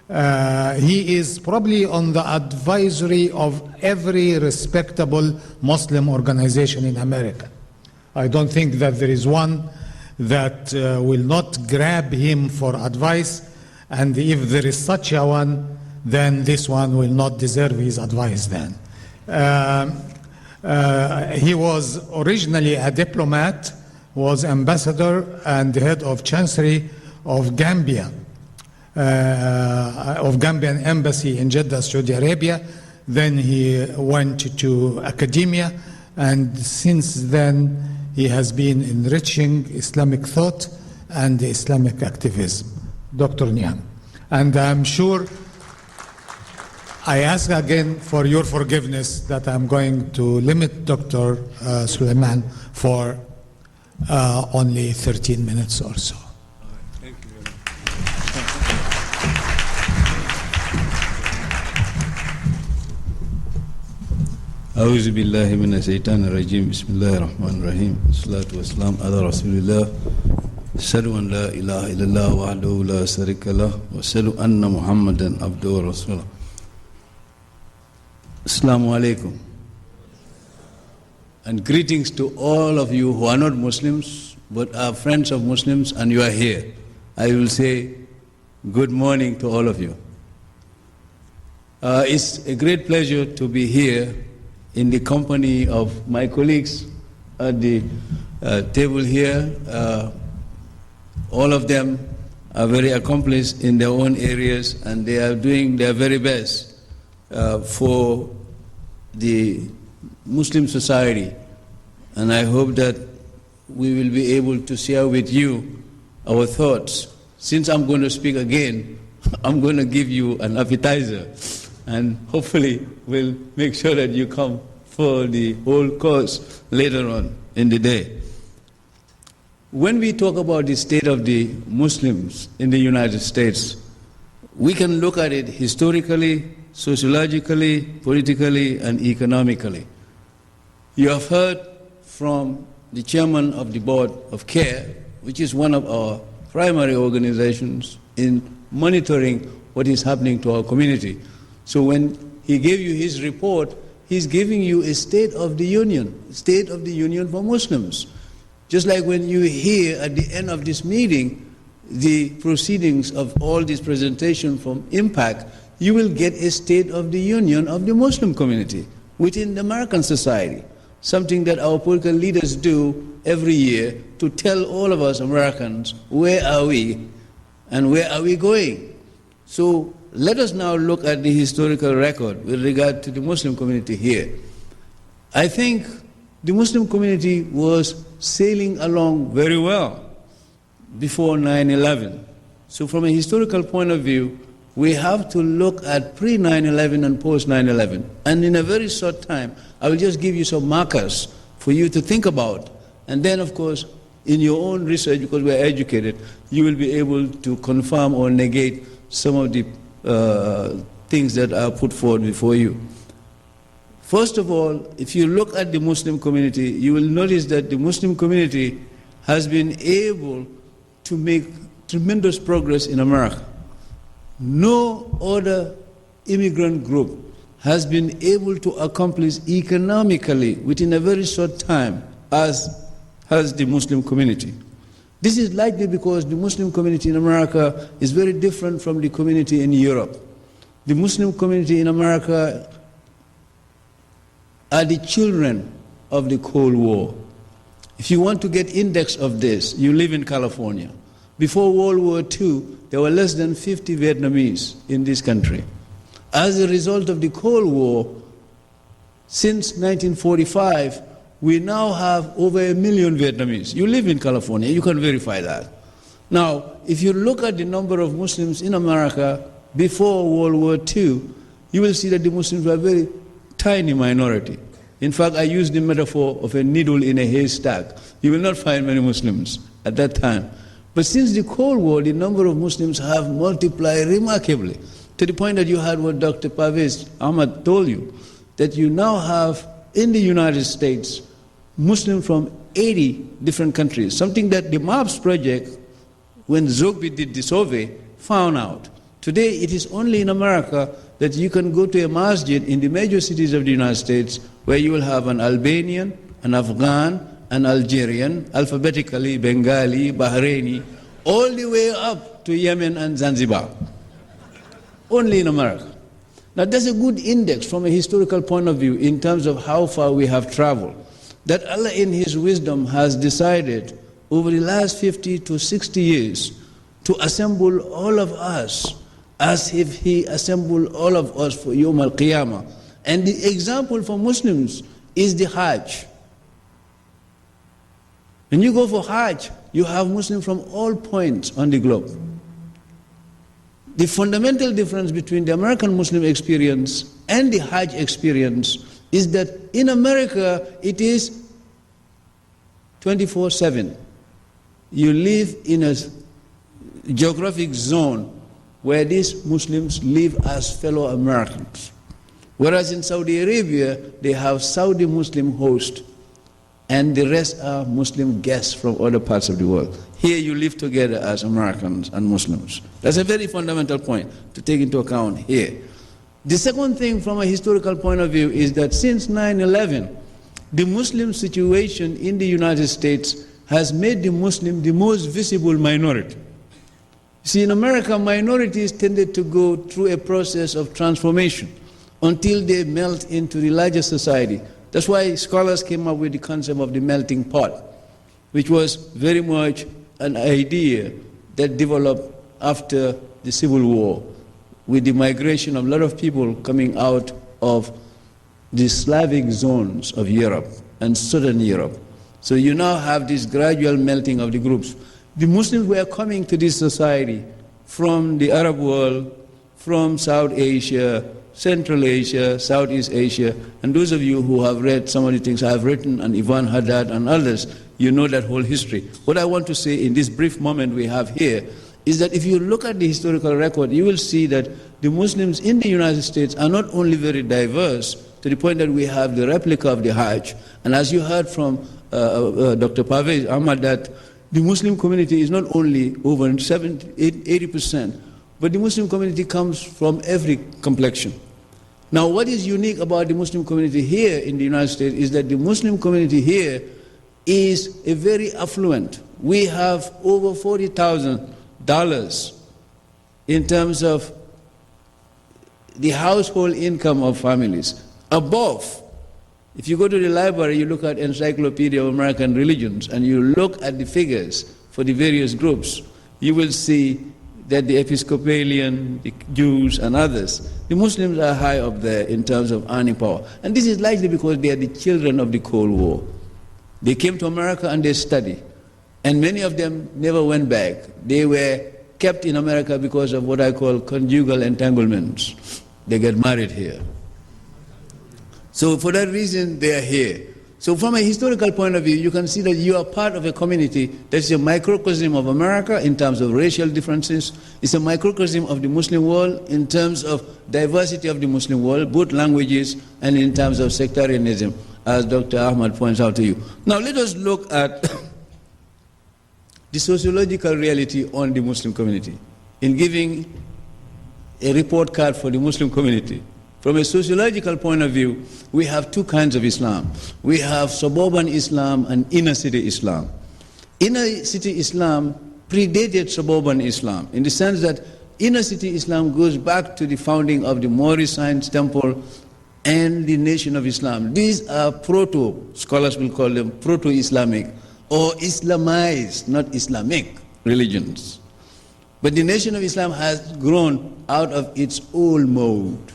He is probably on the advisory of every respectable Muslim organization in America. I don't think that there is one that will not grab him for advice, and if there is such a one, then this one will not deserve his advice then. He was originally a diplomat, was ambassador and head of chancery of Gambia, of Gambian embassy in Jeddah, Saudi Arabia. Then he went to academia, and since then he has been enriching Islamic thought and Islamic activism. Dr. Nyang. And I'm sure, I ask again for your forgiveness that I'm going to limit Dr. Sulayman for only 13 minutes or so. Thank you very much. أعوذ بالله من الشيطان الرجيم بسم الله الرحمن الرحيم والصلاة والسلام على رسول الله أشهد أن لا إله إلا الله وحده لا شريك له وأشهد أن محمدا عبده ورسوله. Assalamu alaikum. And greetings to all of you who are not Muslims but are friends of Muslims and you are here. I will say good morning to all of you. It's a great pleasure to be here in the company of my colleagues at the table here. All of them are very accomplished in their own areas, and they are doing their very best for the Muslim society. And I hope that we will be able to share with you our thoughts. Since I'm going to speak again, I'm going to give you an appetizer, and hopefully we'll make sure that you come for the whole course later on in the day. When we talk about the state of the Muslims in the United States, we can look at it historically, sociologically, politically, and economically. You have heard from the chairman of the board of CARE, which is one of our primary organizations in monitoring what is happening to our community. So when he gave you his report, he's giving you a state of the union for Muslims. Just like when you hear at the end of this meeting the proceedings of all this presentation from MPAC, you will get a state of the union of the Muslim community within the American society, something that our political leaders do every year to tell all of us Americans, where are we and where are we going? So let us now look at the historical record with regard to the Muslim community here. I think the Muslim community was sailing along very well before 9/11. So from a historical point of view, we have to look at pre-9/11 and post-9/11. And in a very short time, I will just give you some markers for you to think about. And then, of course, in your own research, because we're educated, you will be able to confirm or negate some of the things that are put forward before you. First of all, if you look at the Muslim community, you will notice that the Muslim community has been able to make tremendous progress in America. No other immigrant group has been able to accomplish economically within a very short time as has the Muslim community. This is likely because the Muslim community in America is very different from the community in Europe. The Muslim community in America are the children of the Cold War. If you want to get index of this, you live in California. Before World War II, there were less than 50 Vietnamese in this country. As a result of the Cold War, since 1945, we now have over 1 million Vietnamese. You live in California, you can verify that. Now, if you look at the number of Muslims in America before World War II, you will see that the Muslims were a very tiny minority. In fact, I use the metaphor of a needle in a haystack. You will not find many Muslims at that time. But since the Cold War, the number of Muslims have multiplied remarkably, to the point that you had what Dr. Parvez Ahmad told you, that you now have in the United States Muslims from 80 different countries, something that the MAPS project, when Zogby did the survey, found out. Today, it is only in America that you can go to a masjid in the major cities of the United States where you will have an Albanian, an Afghan, an Algerian, alphabetically Bengali, Bahraini, all the way up to Yemen and Zanzibar. Only in America. Now that's a good index from a historical point of view in terms of how far we have traveled. That Allah in His wisdom has decided over the last 50 to 60 years to assemble all of us as if He assembled all of us for Yawm al-Qiyamah. And the example for Muslims is the Hajj. When you go for Hajj, you have Muslims from all points on the globe. The fundamental difference between the American Muslim experience and the Hajj experience is that in America it is 24/7. You live in a geographic zone where these Muslims live as fellow Americans. Whereas in Saudi Arabia, they have Saudi Muslim hosts, and the rest are Muslim guests from other parts of the world. Here you live together as Americans and Muslims. That's a very fundamental point to take into account here. The second thing from a historical point of view is that since 9/11, the Muslim situation in the United States has made the Muslim the most visible minority. See, in America, minorities tended to go through a process of transformation until they melt into the larger society. That's why scholars came up with the concept of the melting pot. which was very much an idea that developed after the Civil War, with the migration of a lot of people coming out of the Slavic zones of Europe and Southern Europe. So you now have this gradual melting of the groups. The Muslims were coming to this society from the Arab world, from South Asia, Central Asia, Southeast Asia, and those of you who have read some of the things I have written, and Ivan Haddad and others, you know that whole history. What I want to say in this brief moment we have here is that if you look at the historical record, you will see that the Muslims in the United States are not only very diverse, to the point that we have the replica of the Hajj, and as you heard from Dr. Parvez Ahmad, that the Muslim community is not only over 80%, but the Muslim community comes from every complexion. Now, what is unique about the Muslim community here in the United States is that the Muslim community here is a very affluent. We have over $40,000 in terms of the household income of families. Above, if you go to the library, you look at Encyclopedia of American Religions, and you look at the figures for the various groups, you will see that the Episcopalian, the Jews, and others, the Muslims are high up there in terms of earning power. And this is likely because they are the children of the Cold War. They came to America and they studied. And many of them never went back. They were kept in America because of what I call conjugal entanglements. They get married here. So for that reason, they are here. So from a historical point of view, you can see that you are part of a community that's a microcosm of America in terms of racial differences. It's a microcosm of the Muslim world in terms of diversity of the Muslim world, both languages and in terms of sectarianism, as Dr. Ahmad points out to you. Now let us look at the sociological reality on the Muslim community in giving a report card for the Muslim community. From a sociological point of view, we have two kinds of Islam. We have suburban Islam and inner city Islam. Inner city Islam predated suburban Islam in the sense that inner city Islam goes back to the founding of the Moorish Science Temple and the Nation of Islam. These are scholars will call them proto-Islamic or Islamized, not Islamic religions. But the Nation of Islam has grown out of its old mode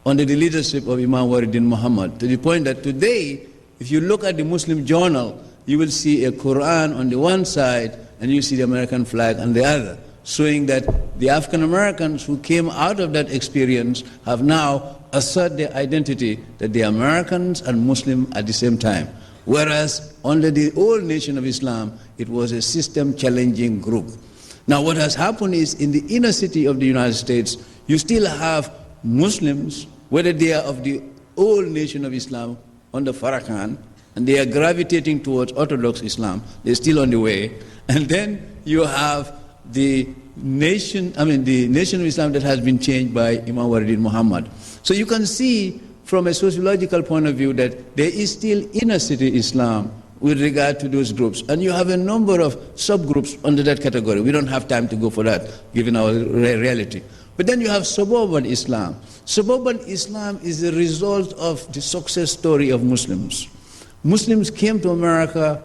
under the leadership of Imam Waridin Muhammad, to the point that today, if you look at the Muslim Journal, you will see a Quran on the one side and you see the American flag on the other, showing that the African Americans who came out of that experience have now asserted their identity that they are Americans and Muslim at the same time. Whereas under the old Nation of Islam, it was a system-challenging group. Now what has happened is in the inner city of the United States, you still have Muslims, whether they are of the old Nation of Islam under Farrakhan, and they are gravitating towards Orthodox Islam, they're still on the way. And then you have the Nation of Islam that has been changed by Imam Waridin Muhammad. So you can see from a sociological point of view that there is still inner city Islam with regard to those groups. And you have a number of subgroups under that category. We don't have time to go for that, given our reality. But then you have suburban Islam. Suburban Islam is the result of the success story of Muslims. Muslims came to America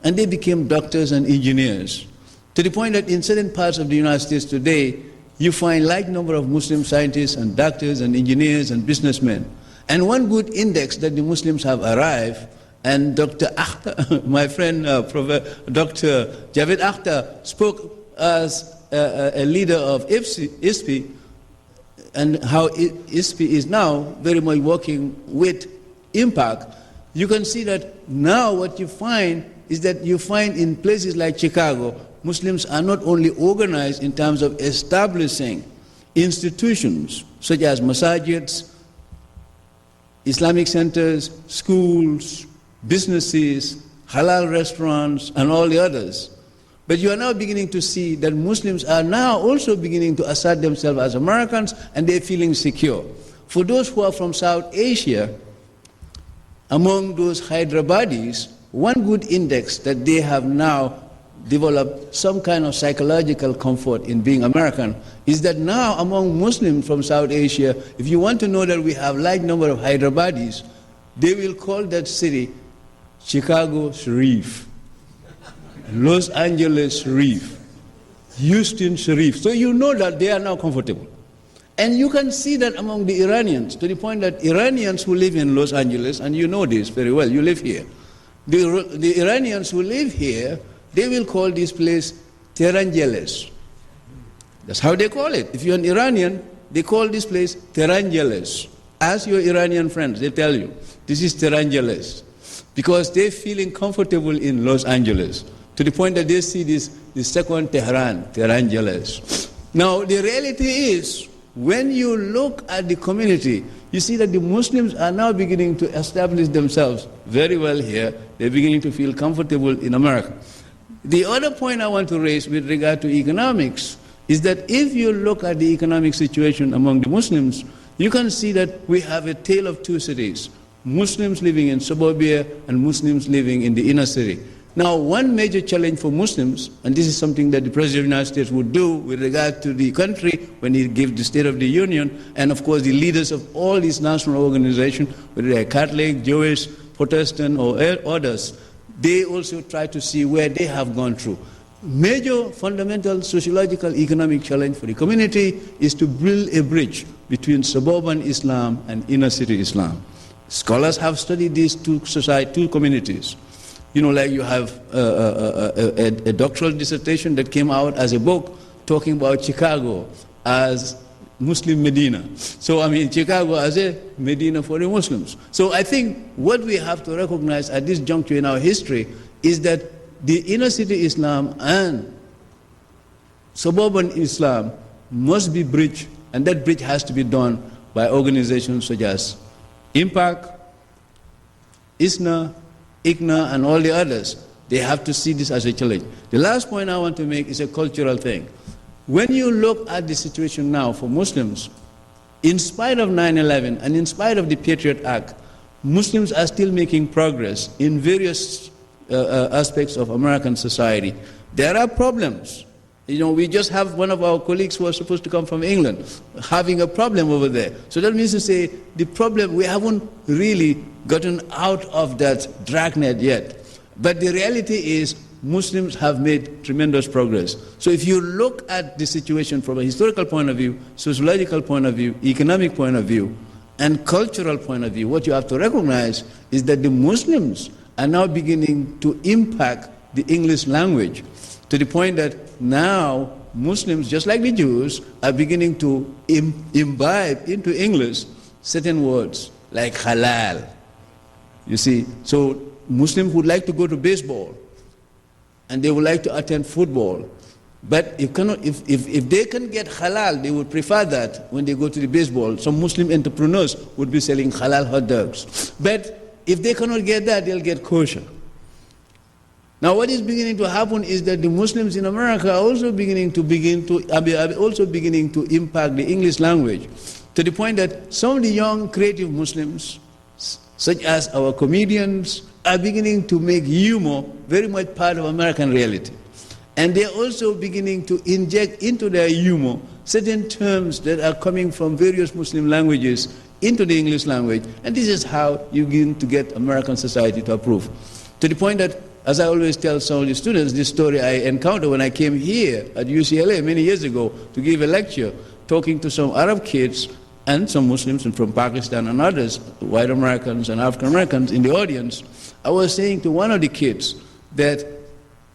and they became doctors and engineers, to the point that in certain parts of the United States today, you find like number of Muslim scientists and doctors and engineers and businessmen. And one good index that the Muslims have arrived, and Dr. Akhter, my friend Dr. Javeed Akhter spoke as a leader of ISPI, and how ISPI is now very much working with MPAC. You can see that now what you find is that you find in places like Chicago, Muslims are not only organized in terms of establishing institutions such as masajids, Islamic centers, schools, businesses, halal restaurants, and all the others. But you are now beginning to see that Muslims are now also beginning to assert themselves as Americans, and they're feeling secure. For those who are from South Asia, among those Hyderabadis, one good index that they have now developed some kind of psychological comfort in being American is that now among Muslims from South Asia, if you want to know that we have large number of Hyderabadis, they will call that city Chicago Sharif. Los Angeles Sharif, Houston Sharif. So you know that they are now comfortable. And you can see that among the Iranians, to the point that Iranians who live in Los Angeles, and you know this very well, you live here, the Iranians who live here, they will call this place Tehrangeles. That's how they call it. If you're an Iranian, they call this place Tehrangeles. Ask your Iranian friends, they tell you, this is Tehrangeles. Because they're feeling comfortable in Los Angeles, to the point that they see the second Tehran, Tehrangeles. Now, the reality is, when you look at the community, you see that the Muslims are now beginning to establish themselves very well here. They're beginning to feel comfortable in America. The other point I want to raise with regard to economics is that if you look at the economic situation among the Muslims, you can see that we have a tale of two cities, Muslims living in suburbia and Muslims living in the inner city. Now, one major challenge for Muslims, and this is something that the President of the United States would do with regard to the country when he gives the State of the Union, and of course the leaders of all these national organizations, whether they are Catholic, Jewish, Protestant, or others, they also try to see where they have gone through. Major fundamental sociological economic challenge for the community is to build a bridge between suburban Islam and inner city Islam. Scholars have studied these two communities. You know, like you have a doctoral dissertation that came out as a book talking about Chicago as Muslim Medina. So, I mean, Chicago as a Medina for the Muslims. So I think what we have to recognize at this juncture in our history is that the inner city Islam and suburban Islam must be bridged, and that bridge has to be done by organizations such as MPAC, ISNA, IGNA, and all the others. They have to see this as a challenge. The last point I want to make is a cultural thing. When you look at the situation now for Muslims, in spite of 9/11 and in spite of the Patriot Act, Muslims are still making progress in various aspects of American society. There are problems. You know, we just have one of our colleagues who are supposed to come from England having a problem over there. So that means to say the problem, we haven't really gotten out of that dragnet yet. But the reality is Muslims have made tremendous progress. So if you look at the situation from a historical point of view, sociological point of view, economic point of view, and cultural point of view, what you have to recognize is that the Muslims are now beginning to impact the English language, to the point that now Muslims, just like the Jews, are beginning to imbibe into English certain words like halal. You see, so Muslims would like to go to baseball and they would like to attend football. But if they can get halal, they would prefer that when they go to the baseball. Some Muslim entrepreneurs would be selling halal hot dogs. But if they cannot get that, they'll get kosher. Now, what is beginning to happen is that the Muslims in America are also beginning to impact the English language, to the point that some of the young creative Muslims, such as our comedians, are beginning to make humor very much part of American reality. And they're also beginning to inject into their humor certain terms that are coming from various Muslim languages into the English language. And this is how you begin to get American society to approve. To the point that, as I always tell some of the students, this story I encountered when I came here at UCLA many years ago to give a lecture, talking to some Arab kids and some Muslims and from Pakistan and others, white Americans and African Americans in the audience. I was saying to one of the kids that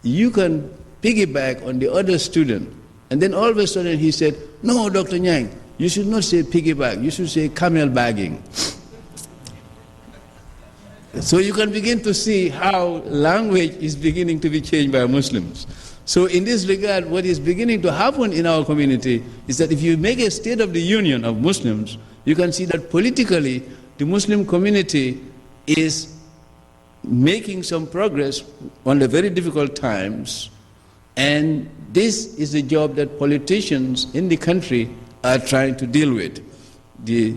you can piggyback on the other student. And then all of a sudden he said, "No, Dr. Nyang, you should not say piggyback, you should say camel bagging." So you can begin to see how language is beginning to be changed by Muslims. So in this regard, what is beginning to happen in our community is that if you make a State of the Union of Muslims, you can see that politically the Muslim community is making some progress under very difficult times. And this is a job that politicians in the country are trying to deal with. The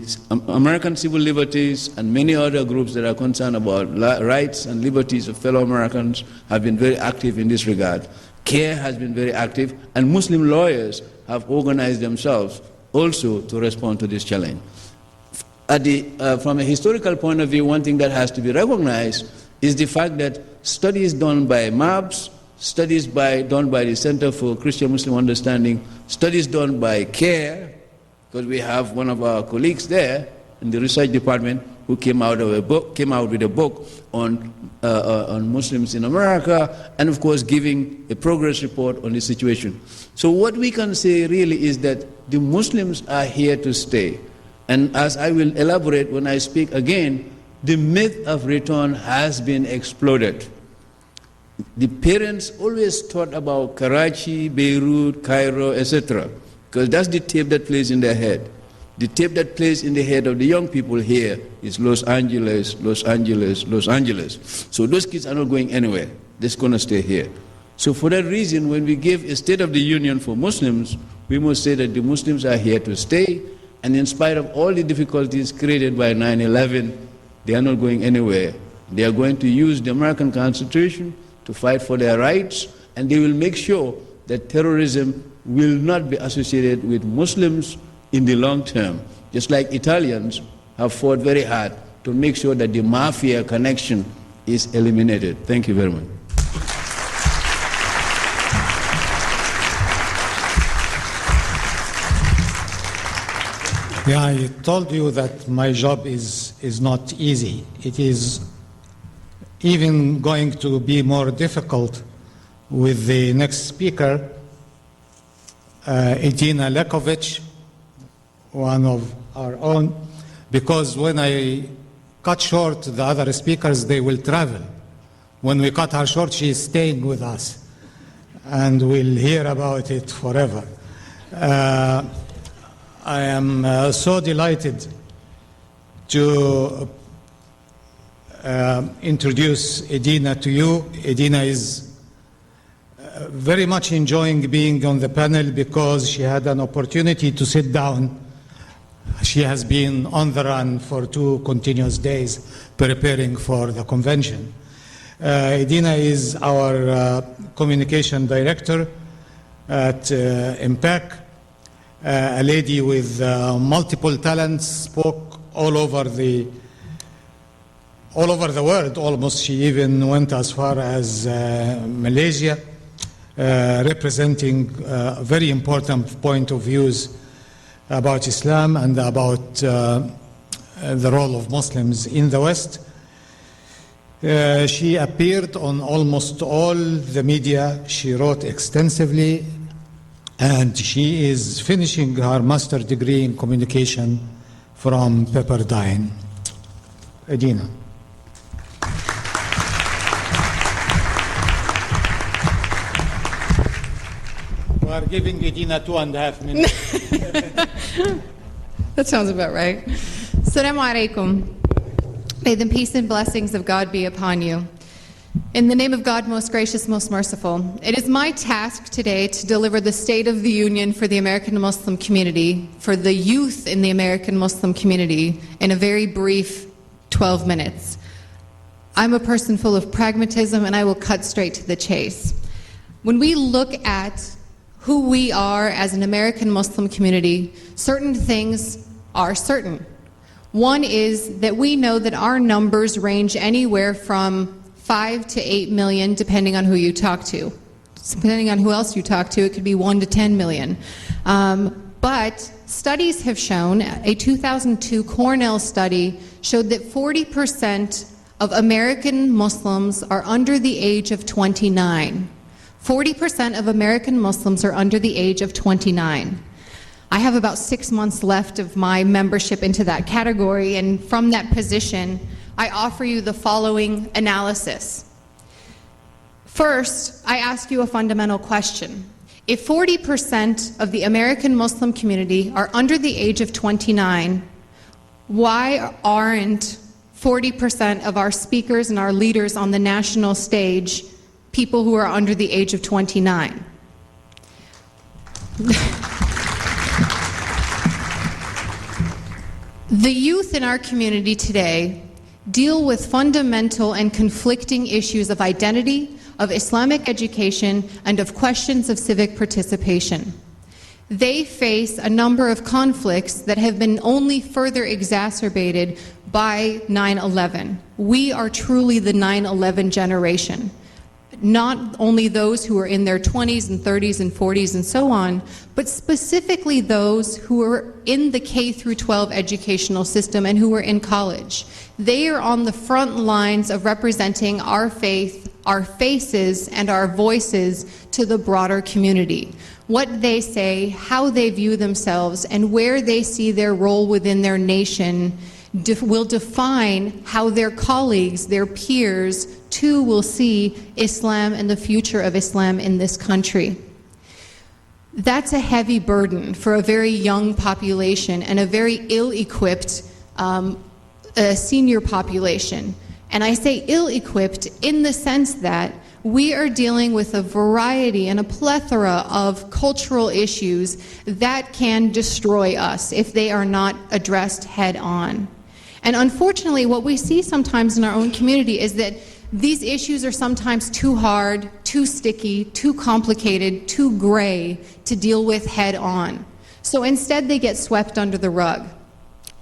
American Civil Liberties and many other groups that are concerned about rights and liberties of fellow Americans have been very active in this regard. CARE has been very active, and Muslim lawyers have organized themselves also to respond to this challenge. From a historical point of view, one thing that has to be recognized is the fact that studies done by MABS studies done by the Center for Christian Muslim Understanding, studies done by CARE, because we have one of our colleagues there in the research department who came out with a book on Muslims in America, and of course giving a progress report on the situation. So what we can say really is that the Muslims are here to stay. And as I will elaborate when I speak again, the myth of return has been exploded. The parents always thought about Karachi, Beirut, Cairo, etc., because that's the tape that plays in their head. The tape that plays in the head of the young people here is Los Angeles, Los Angeles, Los Angeles. So those kids are not going anywhere. They're just going to stay here. So for that reason, when we give a State of the Union for Muslims, we must say that the Muslims are here to stay, and in spite of all the difficulties created by 9/11, they are not going anywhere. They are going to use the American Constitution to fight for their rights, and they will make sure that terrorism will not be associated with Muslims in the long term, just like Italians have fought very hard to make sure that the mafia connection is eliminated. Thank you very much. Yeah, I told you that my job is not easy. It is even going to be more difficult with the next speaker, Edina Lekovich, one of our own, because when I cut short the other speakers, they will travel. When we cut her short, she is staying with us, and we'll hear about it forever. I am so delighted to introduce Edina to you. Edina is very much enjoying being on the panel because she had an opportunity to sit down. She has been on the run for 2 continuous days preparing for the convention. Edina is our communication director at MPAC, a lady with multiple talents, spoke all over the world almost. She even went as far as Malaysia, representing a very important point of views about Islam and about the role of Muslims in the West. She appeared on almost all the media. She wrote extensively, and she is finishing her master's degree in communication from Pepperdine. Edina. We are giving Edina 2.5 minutes. That sounds about right. Assalamu alaikum. May the peace and blessings of God be upon you. In the name of God, most gracious, most merciful, it is my task today to deliver the State of the Union for the American Muslim community, for the youth in the American Muslim community, in a very brief 12 minutes. I'm a person full of pragmatism, and I will cut straight to the chase. When we look at who we are as an American Muslim community, certain things are certain. One is that we know that our numbers range anywhere from 5 to 8 million, depending on who you talk to. Depending on who else you talk to, it could be 1 to 10 million. But studies have shown, a 2002 Cornell study showed that 40% of American Muslims are under the age of 29. 40% of American Muslims are under the age of 29. I have about 6 months left of my membership into that category, and from that position, I offer you the following analysis. First, I ask you a fundamental question. If 40% of the American Muslim community are under the age of 29, why aren't 40% of our speakers and our leaders on the national stage people who are under the age of 29? The youth in our community today deal with fundamental and conflicting issues of identity, of Islamic education, and of questions of civic participation. They face a number of conflicts that have been only further exacerbated by 9/11. We are truly the 9/11 generation. not only those who are in their 20s and 30s and 40s and so on, but specifically those who are in the K through 12 educational system and who are in college. They are on the front lines of representing our faith, our faces, and our voices to the broader community. What they say, how they view themselves, and where they see their role within their nation will define how their colleagues, their peers, too will see Islam and the future of Islam in this country. That's a heavy burden for a very young population and a very ill-equipped senior population. And I say ill-equipped in the sense that we are dealing with a variety and a plethora of cultural issues that can destroy us if they are not addressed head-on. And unfortunately, what we see sometimes in our own community is that these issues are sometimes too hard, too sticky, too complicated, too gray to deal with head-on. So instead, they get swept under the rug.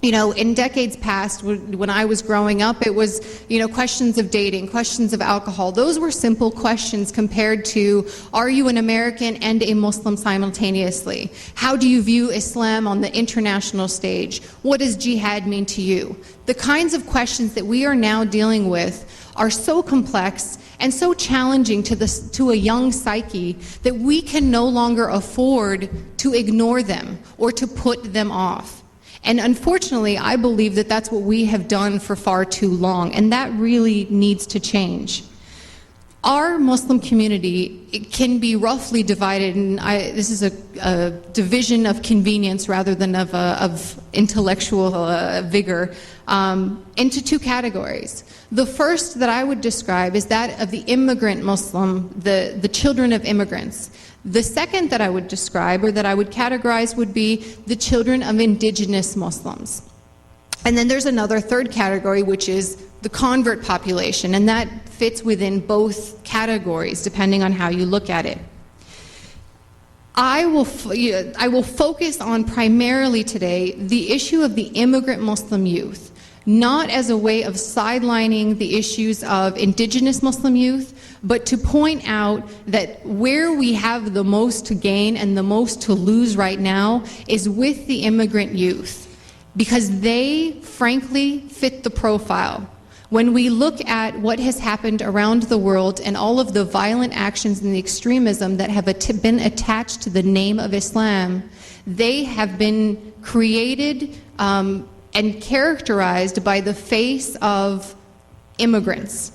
You know, in decades past, when I was growing up, it was, you know, questions of dating, questions of alcohol. Those were simple questions compared to, are you an American and a Muslim simultaneously? How do you view Islam on the international stage? What does jihad mean to you? The kinds of questions that we are now dealing with are so complex and so challenging to a young psyche that we can no longer afford to ignore them or to put them off. And unfortunately, I believe that that's what we have done for far too long, and that really needs to change. Our Muslim community can be roughly divided, and this is a division of convenience rather than of intellectual vigor, into two categories. The first that I would describe is that of the immigrant Muslim, the children of immigrants. The second that I would describe, or that I would categorize, would be the children of indigenous Muslims. And then there's another third category, which is the convert population, and that fits within both categories, depending on how you look at it. I will focus on primarily today the issue of the immigrant Muslim youth, not as a way of sidelining the issues of indigenous Muslim youth, but to point out that where we have the most to gain and the most to lose right now is with the immigrant youth, because they, frankly, fit the profile. When we look at what has happened around the world and all of the violent actions and the extremism that have been attached to the name of Islam, they have been created and characterized by the face of immigrants.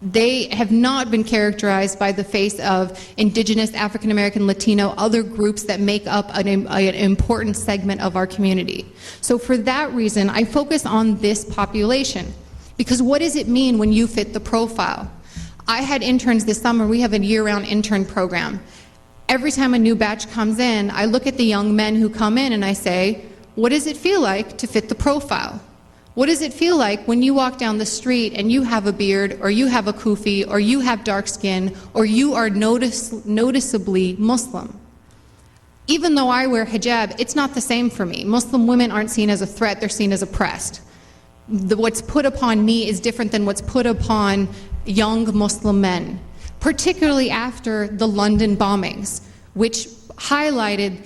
They have not been characterized by the face of indigenous, African American, Latino, other groups that make up an important segment of our community. So for that reason, I focus on this population. Because what does it mean when you fit the profile? I had interns this summer. We have a year-round intern program. Every time a new batch comes in, I look at the young men who come in and I say, what does it feel like to fit the profile? What does it feel like when you walk down the street and you have a beard, or you have a kufi, or you have dark skin, or you are noticeably Muslim? Even though I wear hijab, it's not the same for me. Muslim women aren't seen as a threat, they're seen as oppressed. What's put upon me is different than what's put upon young Muslim men, particularly after the London bombings, which highlighted,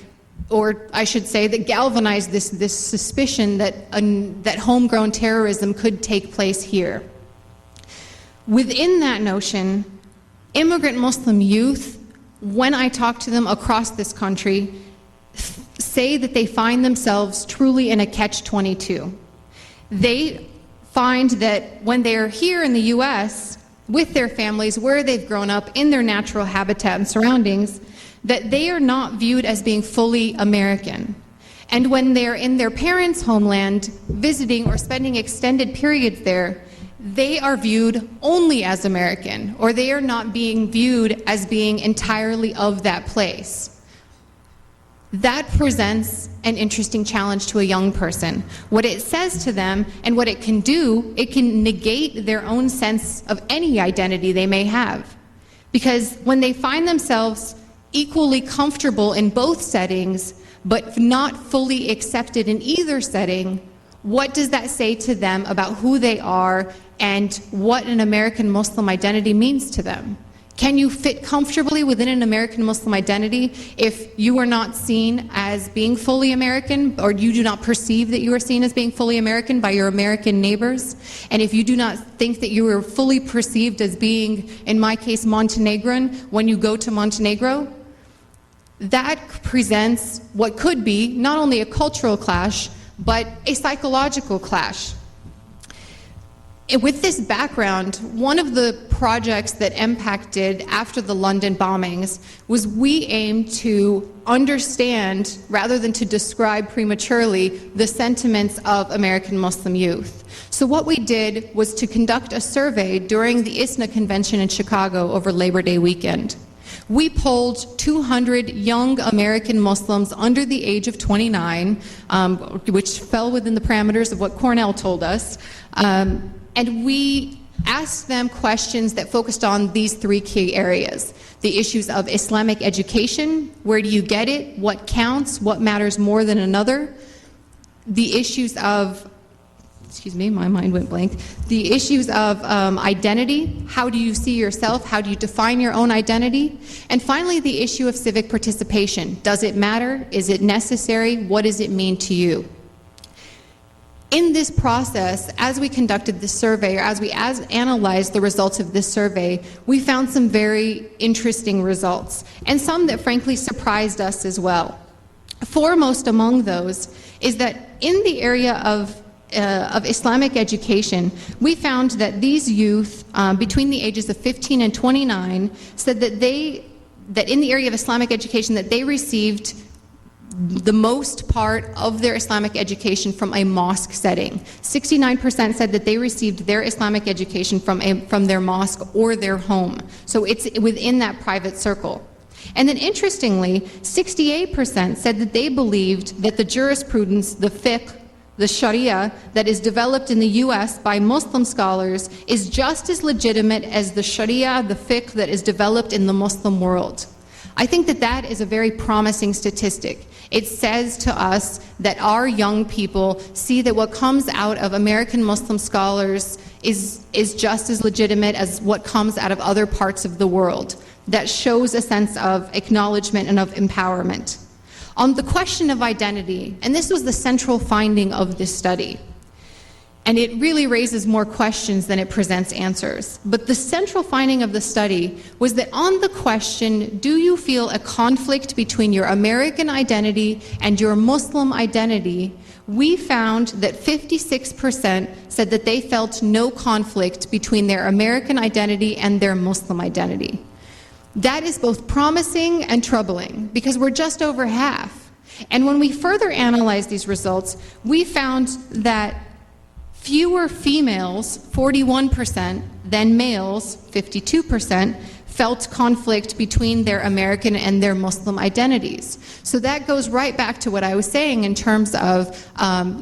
or I should say, that galvanized this suspicion that homegrown terrorism could take place here. Within that notion, immigrant Muslim youth, when I talk to them across this country, say that they find themselves truly in a catch-22. They find that when they're here in the US with their families, where they've grown up in their natural habitat and surroundings, that they are not viewed as being fully American. And when they're in their parents' homeland, visiting or spending extended periods there, they are viewed only as American, or they are not being viewed as being entirely of that place. That presents an interesting challenge to a young person. What it says to them and what it can do, it can negate their own sense of any identity they may have. Because when they find themselves equally comfortable in both settings, but not fully accepted in either setting, What does that say to them about who they are and what an American Muslim identity means to them? Can you fit comfortably within an American Muslim identity if you are not seen as being fully American, or you do not perceive that you are seen as being fully American by your American neighbors? And if you do not think that you are fully perceived as being, in my case, Montenegrin when you go to Montenegro? That presents what could be not only a cultural clash, but a psychological clash. With this background, one of the projects that MPAC did after the London bombings was we aimed to understand, rather than to describe prematurely, the sentiments of American Muslim youth. So what we did was to conduct a survey during the ISNA convention in Chicago over Labor Day weekend. We polled 200 young American Muslims under the age of 29, which fell within the parameters of what Cornell told us. And we asked them questions that focused on these three key areas: the issues of Islamic education, where do you get it, what counts, what matters more than another, the issues of, excuse me, my mind went blank, the issues of identity, how do you see yourself, how do you define your own identity, and finally the issue of civic participation. Does it matter? Is it necessary? What does it mean to you? In this process, as we conducted this survey, or as we analyzed the results of this survey, we found some very interesting results, and some that frankly surprised us as well. Foremost among those is that in the area of Islamic education, we found that these youth between the ages of 15 and 29 said that in the area of Islamic education that they received the most part of their Islamic education from a mosque setting. 69% said that they received their Islamic education from their mosque or their home. So it's within that private circle. And then interestingly, 68% said that they believed that the jurisprudence, the fiqh, the Sharia that is developed in the US by Muslim scholars is just as legitimate as the Sharia, the fiqh that is developed in the Muslim world. I think that that is a very promising statistic. It says to us that our young people see that what comes out of American Muslim scholars is just as legitimate as what comes out of other parts of the world. That shows a sense of acknowledgement and of empowerment. On the question of identity, and this was the central finding of this study, and it really raises more questions than it presents answers. But the central finding of the study was that on the question, do you feel a conflict between your American identity and your Muslim identity, we found that 56% said that they felt no conflict between their American identity and their Muslim identity. That is both promising and troubling, because we're just over half. And when we further analyzed these results, we found that fewer females, 41%, than males, 52%, felt conflict between their American and their Muslim identities. So that goes right back to what I was saying in terms of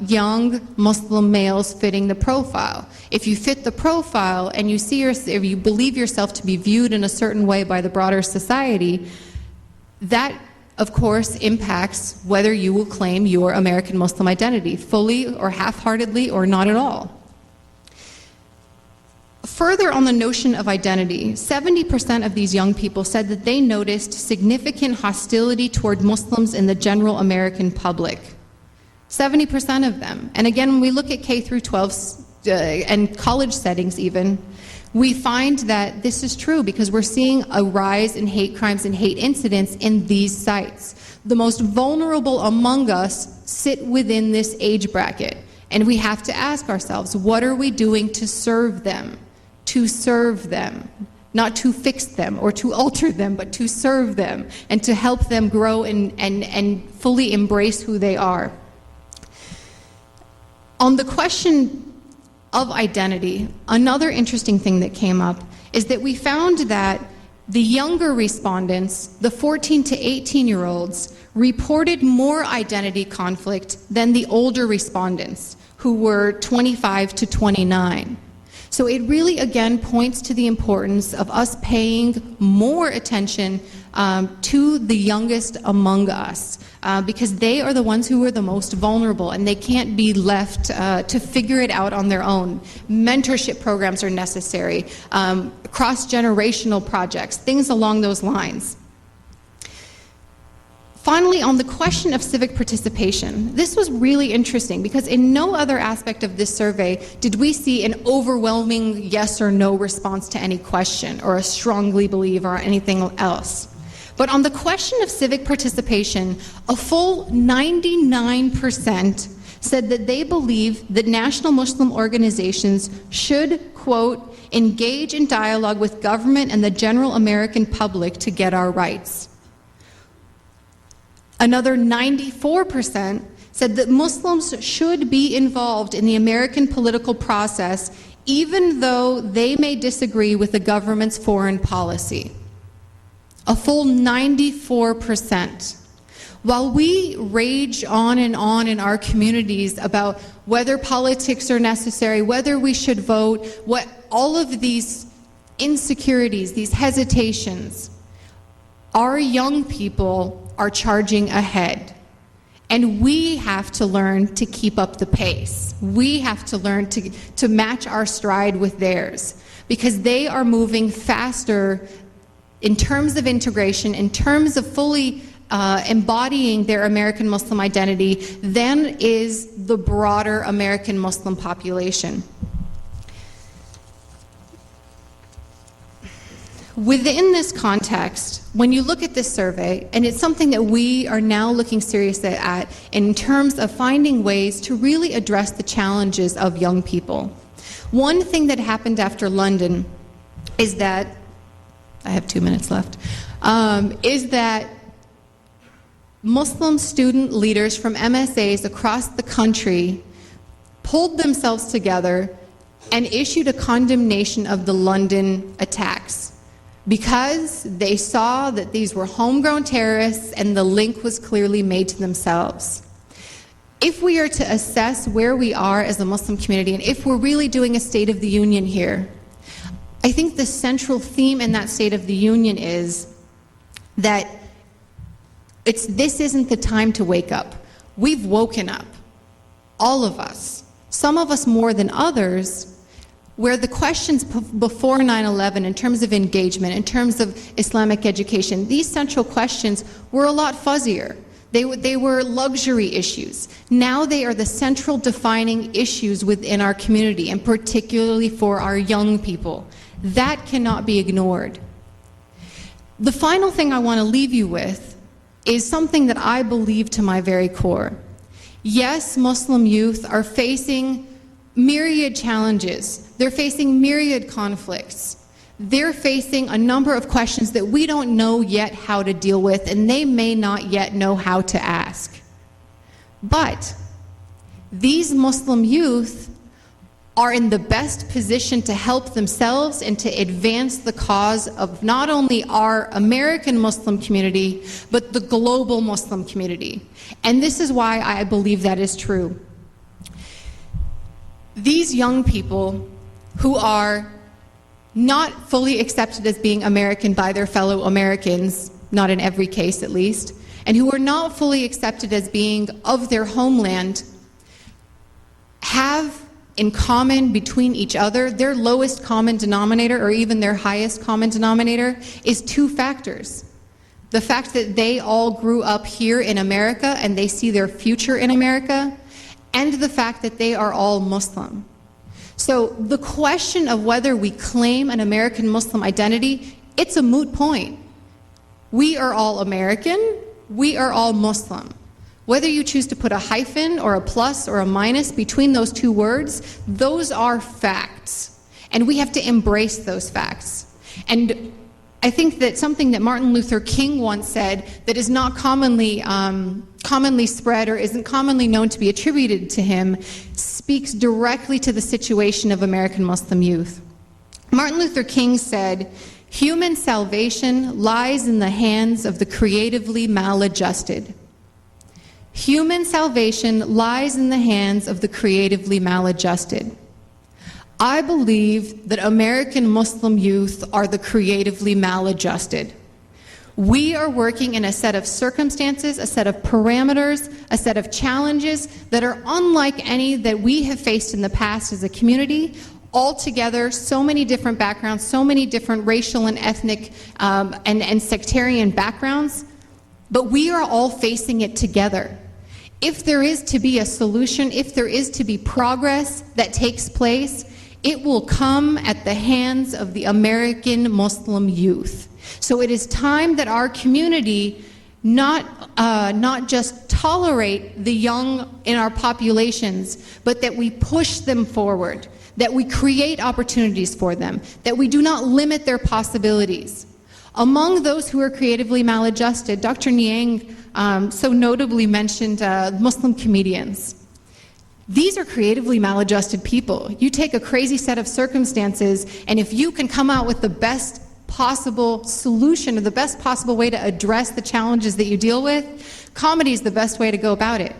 young Muslim males fitting the profile. If you fit the profile and you see if you believe yourself to be viewed in a certain way by the broader society, that of course impacts whether you will claim your American Muslim identity, fully or half-heartedly or not at all. Further on the notion of identity, 70% of these young people said that they noticed significant hostility toward Muslims in the general American public. 70% of them. And again, when we look at K through 12 and college settings even, we find that this is true because we're seeing a rise in hate crimes and hate incidents in these sites. The most vulnerable among us sit within this age bracket. And we have to ask ourselves, what are we doing to serve them? To serve them, not to fix them or to alter them, but to serve them and to help them grow and fully embrace who they are. On the question of identity, another interesting thing that came up is that we found that the younger respondents, the 14 to 18-year-olds, reported more identity conflict than the older respondents, who were 25 to 29. So it really, again, points to the importance of us paying more attention to the youngest among us, because they are the ones who are the most vulnerable, and they can't be left to figure it out on their own. Mentorship programs are necessary, cross-generational projects, things along those lines. Finally, on the question of civic participation, this was really interesting because in no other aspect of this survey did we see an overwhelming yes or no response to any question or a strongly believe or anything else. But on the question of civic participation, a full 99% said that they believe that national Muslim organizations should, quote, engage in dialogue with government and the general American public to get our rights. Another 94% said that Muslims should be involved in the American political process even though they may disagree with the government's foreign policy. A full 94%. While we rage on in our communities about whether politics are necessary, whether we should vote, what all of these insecurities, these hesitations, our young people are charging ahead. And we have to learn to keep up the pace. We have to learn to match our stride with theirs, because they are moving faster in terms of integration, in terms of fully embodying their American Muslim identity than is the broader American Muslim population. Within this context, when you look at this survey, and it's something that we are now looking seriously at in terms of finding ways to really address the challenges of young people. One thing that happened after London is that, I have 2 minutes left, is that Muslim student leaders from MSAs across the country pulled themselves together and issued a condemnation of the London attacks, because they saw that these were homegrown terrorists and the link was clearly made to themselves. If we are to assess where we are as a Muslim community, and if we're really doing a State of the Union here, I think the central theme in that State of the Union is that this isn't the time to wake up. We've woken up, all of us, some of us more than others, where the questions before 9/11 in terms of engagement, in terms of Islamic education, these central questions were a lot fuzzier. They were luxury issues. Now they are the central defining issues within our community, and particularly for our young people. That cannot be ignored. The final thing I want to leave you with is something that I believe to my very core. Yes, Muslim youth are facing myriad challenges. They're facing myriad conflicts. They're facing a number of questions that we don't know yet how to deal with, and they may not yet know how to ask. But these Muslim youth are in the best position to help themselves and to advance the cause of not only our American Muslim community, but the global Muslim community. And this is why I believe that is true. These young people who are not fully accepted as being American by their fellow Americans, not in every case at least, and who are not fully accepted as being of their homeland, have in common between each other, their lowest common denominator or even their highest common denominator is two factors. The fact that they all grew up here in America and they see their future in America, and the fact that they are all Muslim. So the question of whether we claim an American Muslim identity, it's a moot point. We are all American, we are all Muslim. Whether you choose to put a hyphen or a plus or a minus between those two words, those are facts. And we have to embrace those facts. And I think that something that Martin Luther King once said that is not commonly spread or isn't commonly known to be attributed to him speaks directly to the situation of American Muslim youth. Martin Luther King said, "Human salvation lies in the hands of the creatively maladjusted." Human salvation lies in the hands of the creatively maladjusted. I believe that American Muslim youth are the creatively maladjusted. We are working in a set of circumstances, a set of parameters, a set of challenges that are unlike any that we have faced in the past as a community. Altogether, so many different backgrounds, so many different racial and ethnic and sectarian backgrounds, but we are all facing it together. If there is to be a solution, if there is to be progress that takes place, it will come at the hands of the American Muslim youth. So it is time that our community not just tolerate the young in our populations, but that we push them forward, that we create opportunities for them, that we do not limit their possibilities. Among those who are creatively maladjusted, Dr. Nyang so notably mentioned Muslim comedians. These are creatively maladjusted people. You take a crazy set of circumstances, and if you can come out with the best possible solution or the best possible way to address the challenges that you deal with, comedy is the best way to go about it.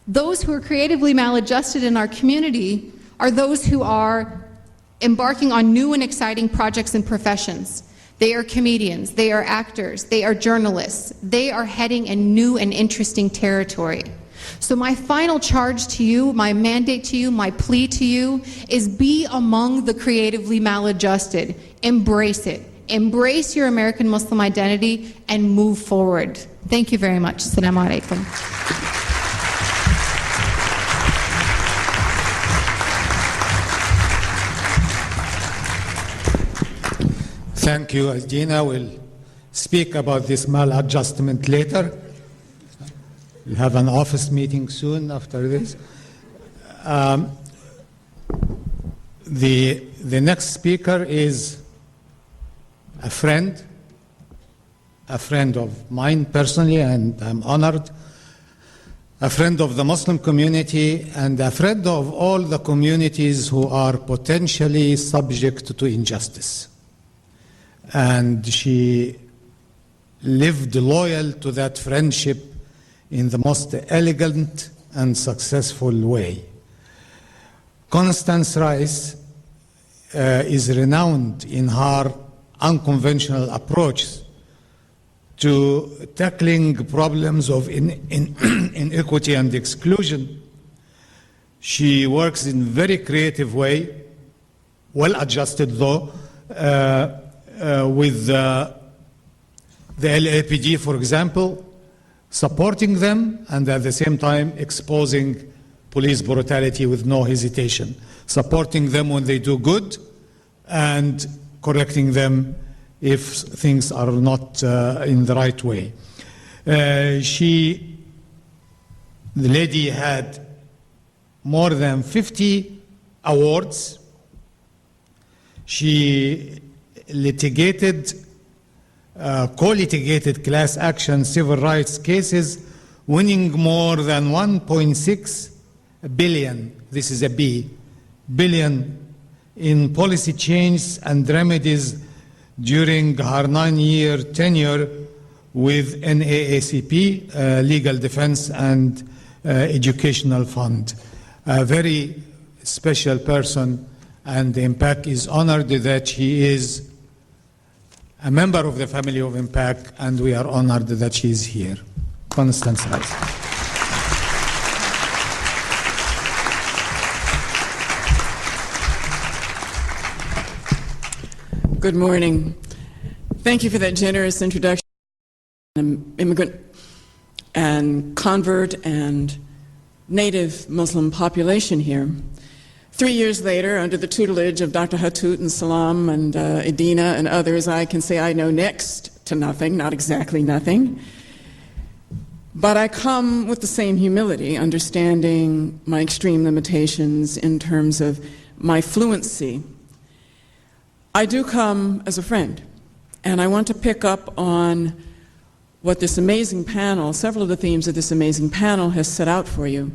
Those who are creatively maladjusted in our community are those who are embarking on new and exciting projects and professions. They are comedians, they are actors, they are journalists. They are heading in new and interesting territory. So my final charge to you, my mandate to you, my plea to you is be among the creatively maladjusted. Embrace it. Embrace your American Muslim identity and move forward. Thank you very much. Assalamu alaikum. Thank you. Gina will speak about this maladjustment later. We'll have an office meeting soon after this. The next speaker is a friend of mine personally, and I'm honored, a friend of the Muslim community, and a friend of all the communities who are potentially subject to injustice. And she lived loyal to that friendship in the most elegant and successful way. Constance Rice is renowned in her unconventional approach to tackling problems of inequity and exclusion. She works in a very creative way, well adjusted though, with the LAPD, for example, supporting them and at the same time exposing police brutality with no hesitation, supporting them when they do good and correcting them if things are not in the right way. The lady had more than 50 awards. She co-litigated class action civil rights cases, winning more than 1.6 billion, this is a B, billion in policy change and remedies during her 9-year tenure with NAACP, Legal Defense and Educational Fund. A very special person, and the MPAC is honored that she is a member of the family of MPAC, and we are honored that she is here. Constance Rice. Good morning. Thank you for that generous introduction. I'm an immigrant and convert and native Muslim population here. 3 years later, under the tutelage of Dr. Hathout and Salam and Edina and others, I can say I know next to nothing, not exactly nothing. But I come with the same humility, understanding my extreme limitations in terms of my fluency. I do come as a friend, and I want to pick up on what this amazing panel, several of the themes of this amazing panel has set out for you.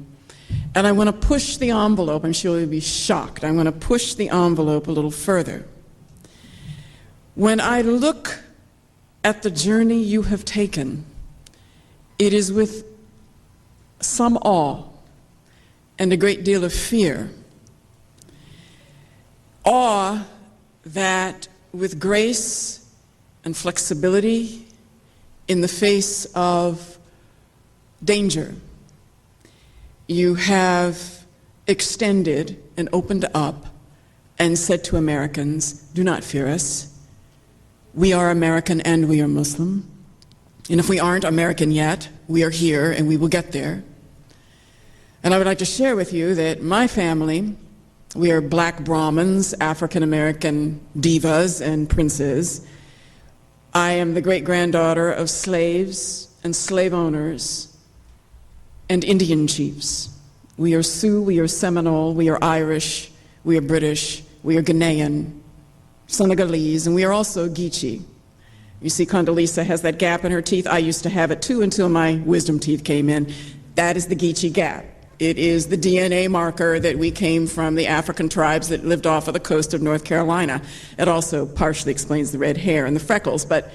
And I want to push the envelope. I'm sure you'll be shocked. I want to push the envelope a little further. When I look at the journey you have taken, it is with some awe and a great deal of fear. awe that with grace and flexibility in the face of danger, you have extended and opened up and said to Americans, do not fear us. We are American and we are Muslim. And if we aren't American yet, we are here and we will get there. And I would like to share with you that my family, we are black Brahmins, African-American divas and princes. I am the great-granddaughter of slaves and slave owners and Indian chiefs. We are Sioux, we are Seminole, we are Irish, we are British, we are Ghanaian, Senegalese, and we are also Geechee. You see Condoleezza has that gap in her teeth. I used to have it too until my wisdom teeth came in. That is the Geechee gap. It is the DNA marker that we came from the African tribes that lived off of the coast of North Carolina. It also partially explains the red hair and the freckles, but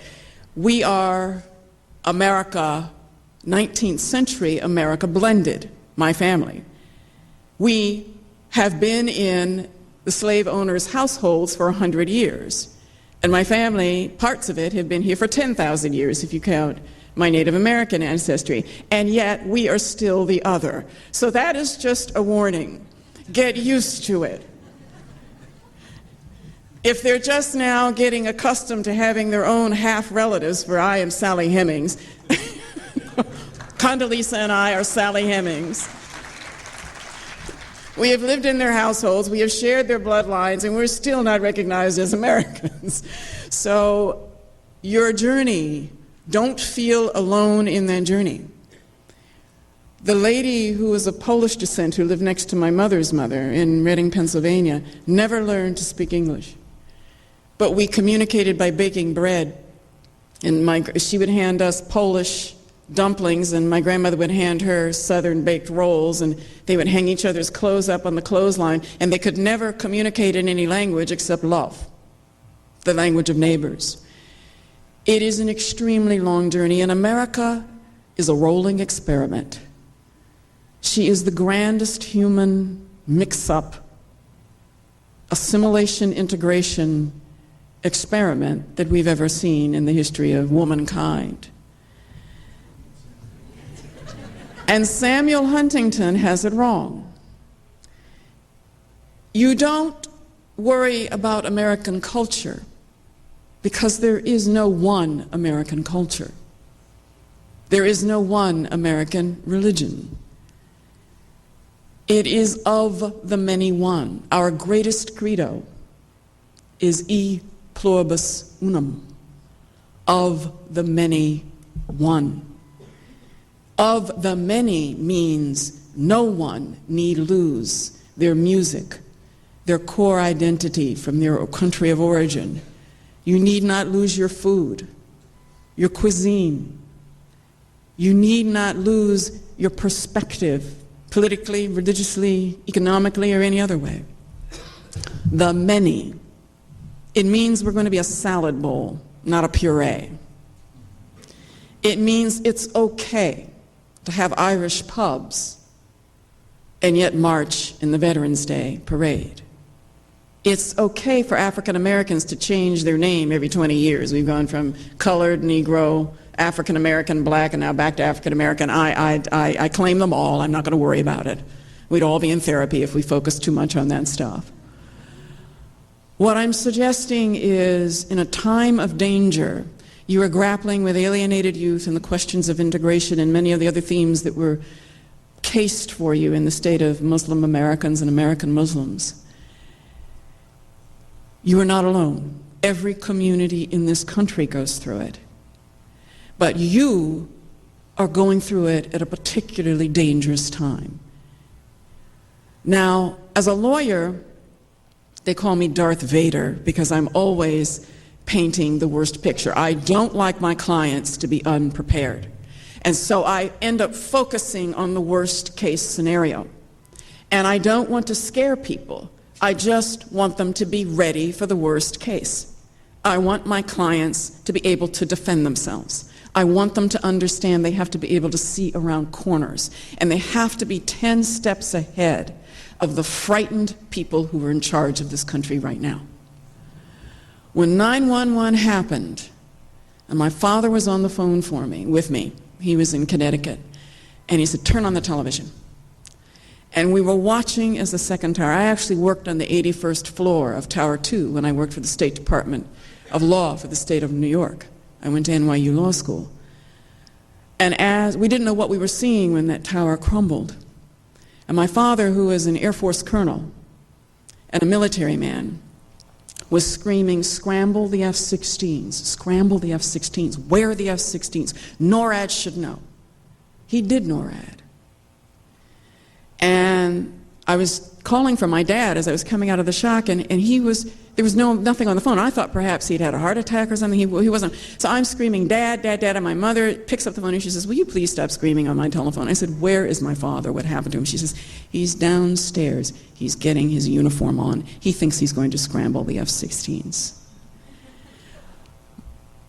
we are America, 19th century America blended, my family. We have been in the slave owners' households for 100 years. And my family, parts of it, have been here for 10,000 years, if you count my Native American ancestry. And yet, we are still the other. So that is just a warning. Get used to it. If they're just now getting accustomed to having their own half-relatives, for I am Sally Hemings, Condoleezza and I are Sally Hemings. We have lived in their households, we have shared their bloodlines, and we're still not recognized as Americans. So your journey, don't feel alone in that journey. The lady who was of Polish descent who lived next to my mother's mother in Reading, Pennsylvania, never learned to speak English. But we communicated by baking bread. And she would hand us Polish dumplings, and my grandmother would hand her Southern baked rolls, and they would hang each other's clothes up on the clothesline, and they could never communicate in any language except love, the language of neighbors. It is an extremely long journey, and America is a rolling experiment. She is the grandest human mix-up, assimilation, integration experiment that we've ever seen in the history of womankind. And Samuel Huntington has it wrong. You don't worry about American culture because there is no one American culture. There is no one American religion. It is of the many one. Our greatest credo is e pluribus unum, of the many one. Of the many means no one need lose their music, their core identity from their country of origin. You need not lose your food, your cuisine. You need not lose your perspective, politically, religiously, economically, or any other way. The many. It means we're going to be a salad bowl, not a puree. It means it's okay to have Irish pubs and yet march in the Veterans Day parade. It's okay for African Americans to change their name every 20 years. We've gone from colored, Negro, African American, black, and now back to African American. I claim them all. I'm not going to worry about it. We'd all be in therapy if we focused too much on that stuff. What I'm suggesting is, in a time of danger, you are grappling with alienated youth and the questions of integration and many of the other themes that were cased for you in the state of Muslim Americans and American Muslims. You are not alone. Every community in this country goes through it. But you are going through it at a particularly dangerous time. Now, as a lawyer, they call me Darth Vader because I'm always painting the worst picture. I don't like my clients to be unprepared. And so I end up focusing on the worst case scenario. And I don't want to scare people. I just want them to be ready for the worst case. I want my clients to be able to defend themselves. I want them to understand they have to be able to see around corners, and they have to be 10 steps ahead of the frightened people who are in charge of this country right now. When 9/11 happened, and my father was on the phone with me, he was in Connecticut, and he said, turn on the television. And we were watching as the second tower. I actually worked on the 81st floor of Tower 2 when I worked for the State Department of Law for the state of New York. I went to NYU Law School. And as we didn't know what we were seeing when that tower crumbled. And my father, who was an Air Force colonel and a military man, was screaming, scramble the F-16s, scramble the F-16s, where are the F-16s? NORAD should know. He did NORAD. And I was calling for my dad as I was coming out of the shock, and there was nothing on the phone. I thought perhaps he'd had a heart attack or something. He wasn't. So I'm screaming, Dad, Dad, Dad, and my mother picks up the phone and she says, will you please stop screaming on my telephone? I said, where is my father? What happened to him? She says, he's downstairs. He's getting his uniform on. He thinks he's going to scramble the F-16s.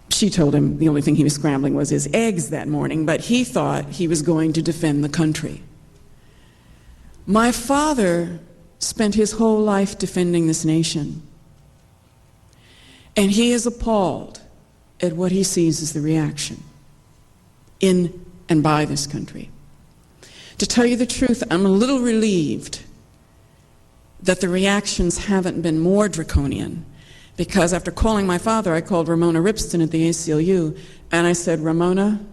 She told him the only thing he was scrambling was his eggs that morning, but he thought he was going to defend the country. My father spent his whole life defending this nation. And he is appalled at what he sees as the reaction in and by this country. To tell you the truth, I'm a little relieved that the reactions haven't been more draconian, because after calling my father, I called Ramona Ripston at the ACLU, and I said, Ramona,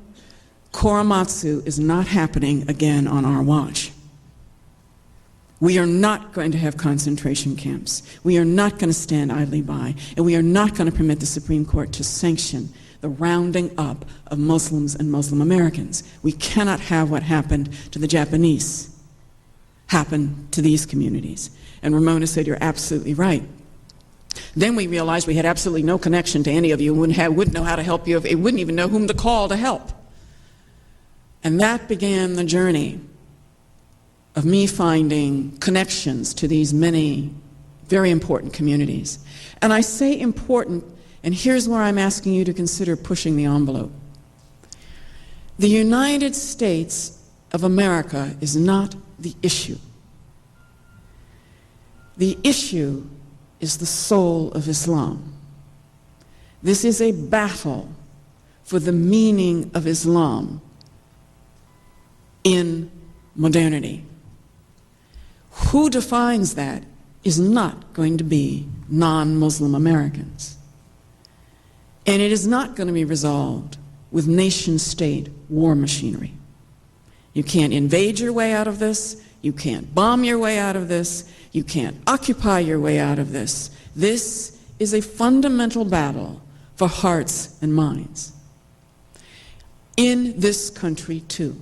Korematsu is not happening again on our watch. We are not going to have concentration camps. We are not going to stand idly by, and we are not going to permit the Supreme Court to sanction the rounding up of Muslims and Muslim Americans. We cannot have what happened to the Japanese happen to these communities. And Ramona said, you're absolutely right. Then we realized we had absolutely no connection to any of you, wouldn't know how to help you, wouldn't even know whom to call to help. And that began the journey of me finding connections to these many very important communities. And I say important, and here's where I'm asking you to consider pushing the envelope. The United States of America is not the issue. The issue is the soul of Islam. This is a battle for the meaning of Islam in modernity. Who defines that is not going to be non-Muslim Americans. And it is not going to be resolved with nation-state war machinery. You can't invade your way out of this. You can't bomb your way out of this. You can't occupy your way out of this. This is a fundamental battle for hearts and minds. In this country, too.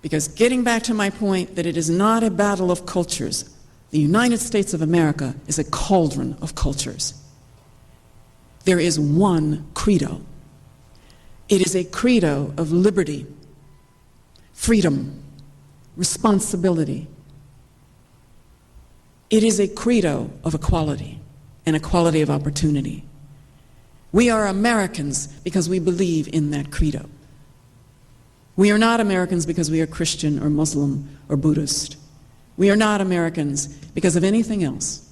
Because getting back to my point that it is not a battle of cultures, the United States of America is a cauldron of cultures. There is one credo. It is a credo of liberty, freedom, responsibility. It is a credo of equality and equality of opportunity. We are Americans because we believe in that credo. We are not Americans because we are Christian or Muslim or Buddhist. We are not Americans because of anything else.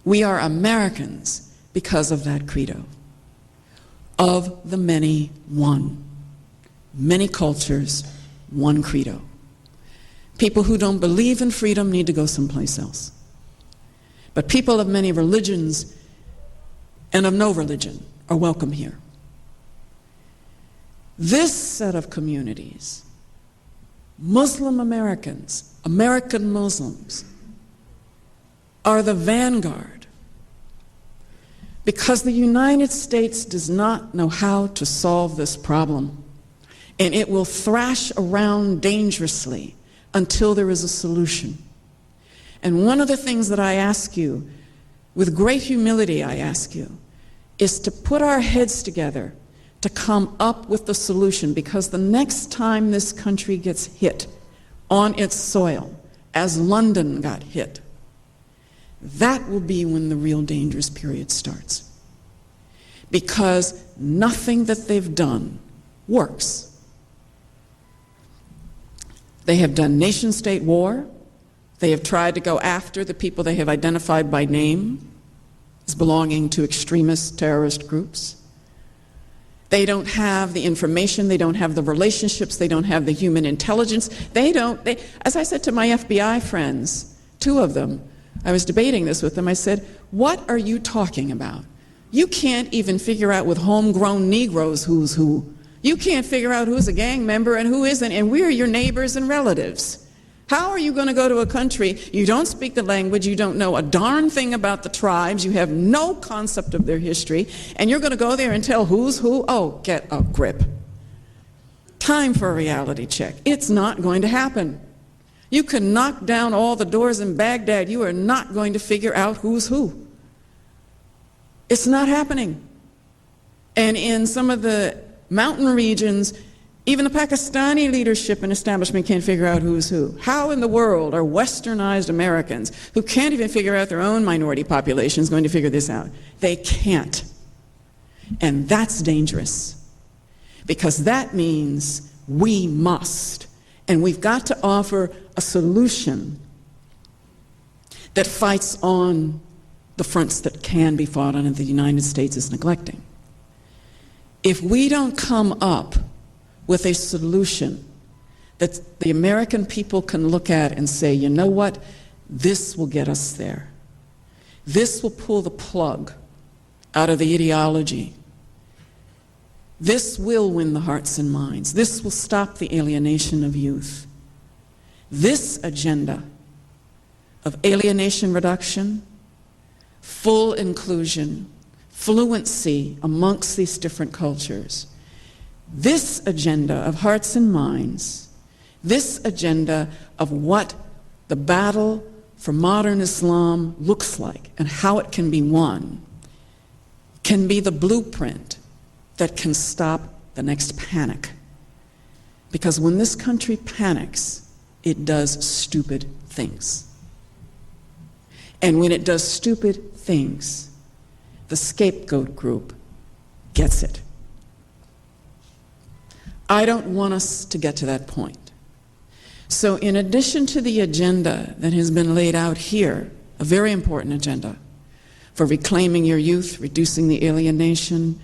We are Americans because of that credo. Of the many, one. Many cultures, one credo. People who don't believe in freedom need to go someplace else. But people of many religions and of no religion are welcome here. This set of communities, Muslim Americans, American Muslims, are the vanguard because the United States does not know how to solve this problem, and it will thrash around dangerously until there is a solution. And one of the things that I ask you, with great humility I ask you, is to put our heads together to come up with the solution, because the next time this country gets hit on its soil, as London got hit, that will be when the real dangerous period starts. because nothing that they've done works. They have done nation-state war. They have tried to go after the people they have identified by name as belonging to extremist terrorist groups. They don't have the information, they don't have the relationships, they don't have the human intelligence. As I said to my FBI friends, two of them, I was debating this with them, I said, what are you talking about? You can't even figure out with homegrown Negroes who's who. You can't figure out who's a gang member and who isn't, and we're your neighbors and relatives. How are you going to go to a country, you don't speak the language, you don't know a darn thing about the tribes, you have no concept of their history, and you're going to go there and tell who's who? Oh, get a grip. Time for a reality check. It's not going to happen. You can knock down all the doors in Baghdad, you are not going to figure out who's who. It's not happening. And in some of the mountain regions, even the Pakistani leadership and establishment can't figure out who's who. How in the world are westernized Americans who can't even figure out their own minority populations going to figure this out? They can't. And that's dangerous, because that means we must. And we've got to offer a solution that fights on the fronts that can be fought on and the United States is neglecting. If we don't come up with a solution that the American people can look at and say, you know what, this will get us there. This will pull the plug out of the ideology. This will win the hearts and minds. This will stop the alienation of youth. This agenda of alienation reduction, full inclusion, fluency amongst these different cultures, this agenda of hearts and minds, this agenda of what the battle for modern Islam looks like and how it can be won, can be the blueprint that can stop the next panic. Because when this country panics, it does stupid things. And when it does stupid things, the scapegoat group gets it. I don't want us to get to that point. So in addition to the agenda that has been laid out here, a very important agenda for reclaiming your youth, reducing the alienation,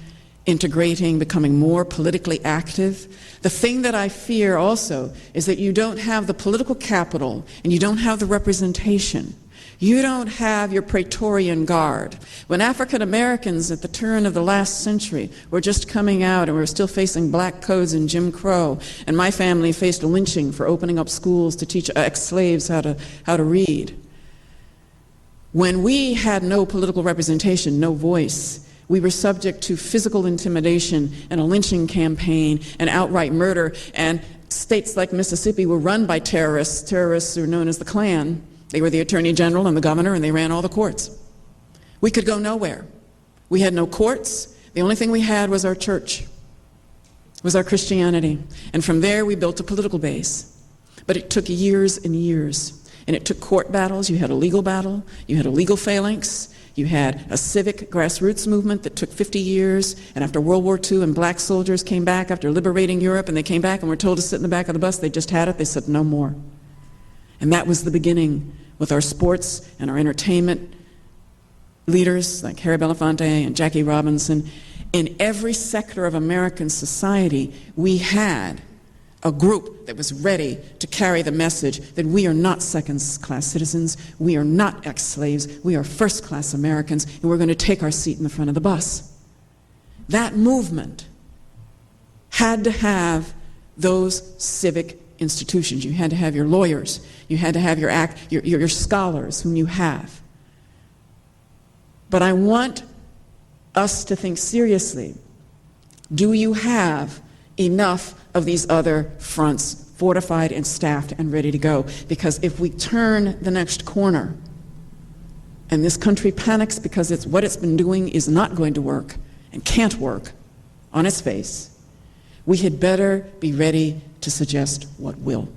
integrating, becoming more politically active, the thing that I fear also is that you don't have the political capital and you don't have the representation. You don't have your Praetorian Guard. When African Americans at the turn of the last century were just coming out and we were still facing black codes and Jim Crow, and my family faced lynching for opening up schools to teach ex-slaves how to read. When we had no political representation, no voice, we were subject to physical intimidation and a lynching campaign and outright murder, and states like Mississippi were run by terrorists. Terrorists are known as the Klan. They were the Attorney General and the Governor, and they ran all the courts. We could go nowhere. We had no courts. The only thing we had was our church, was our Christianity. And from there, we built a political base. But it took years and years. And it took court battles. You had a legal battle. You had a legal phalanx. You had a civic grassroots movement that took 50 years. And after World War II, and black soldiers came back after liberating Europe, and they came back and were told to sit in the back of the bus. They just had it. They said no more. And that was the beginning with our sports and our entertainment leaders like Harry Belafonte and Jackie Robinson. In every sector of American society, we had a group that was ready to carry the message that we are not second-class citizens, we are not ex-slaves, we are first-class Americans, and we're going to take our seat in the front of the bus. That movement had to have those civic institutions. You had to have your lawyers. You had to have your scholars, whom you have. But I want us to think seriously. Do you have enough of these other fronts fortified and staffed and ready to go? Because if we turn the next corner and this country panics because what it's been doing is not going to work and can't work on its face, we had better be ready to suggest what will.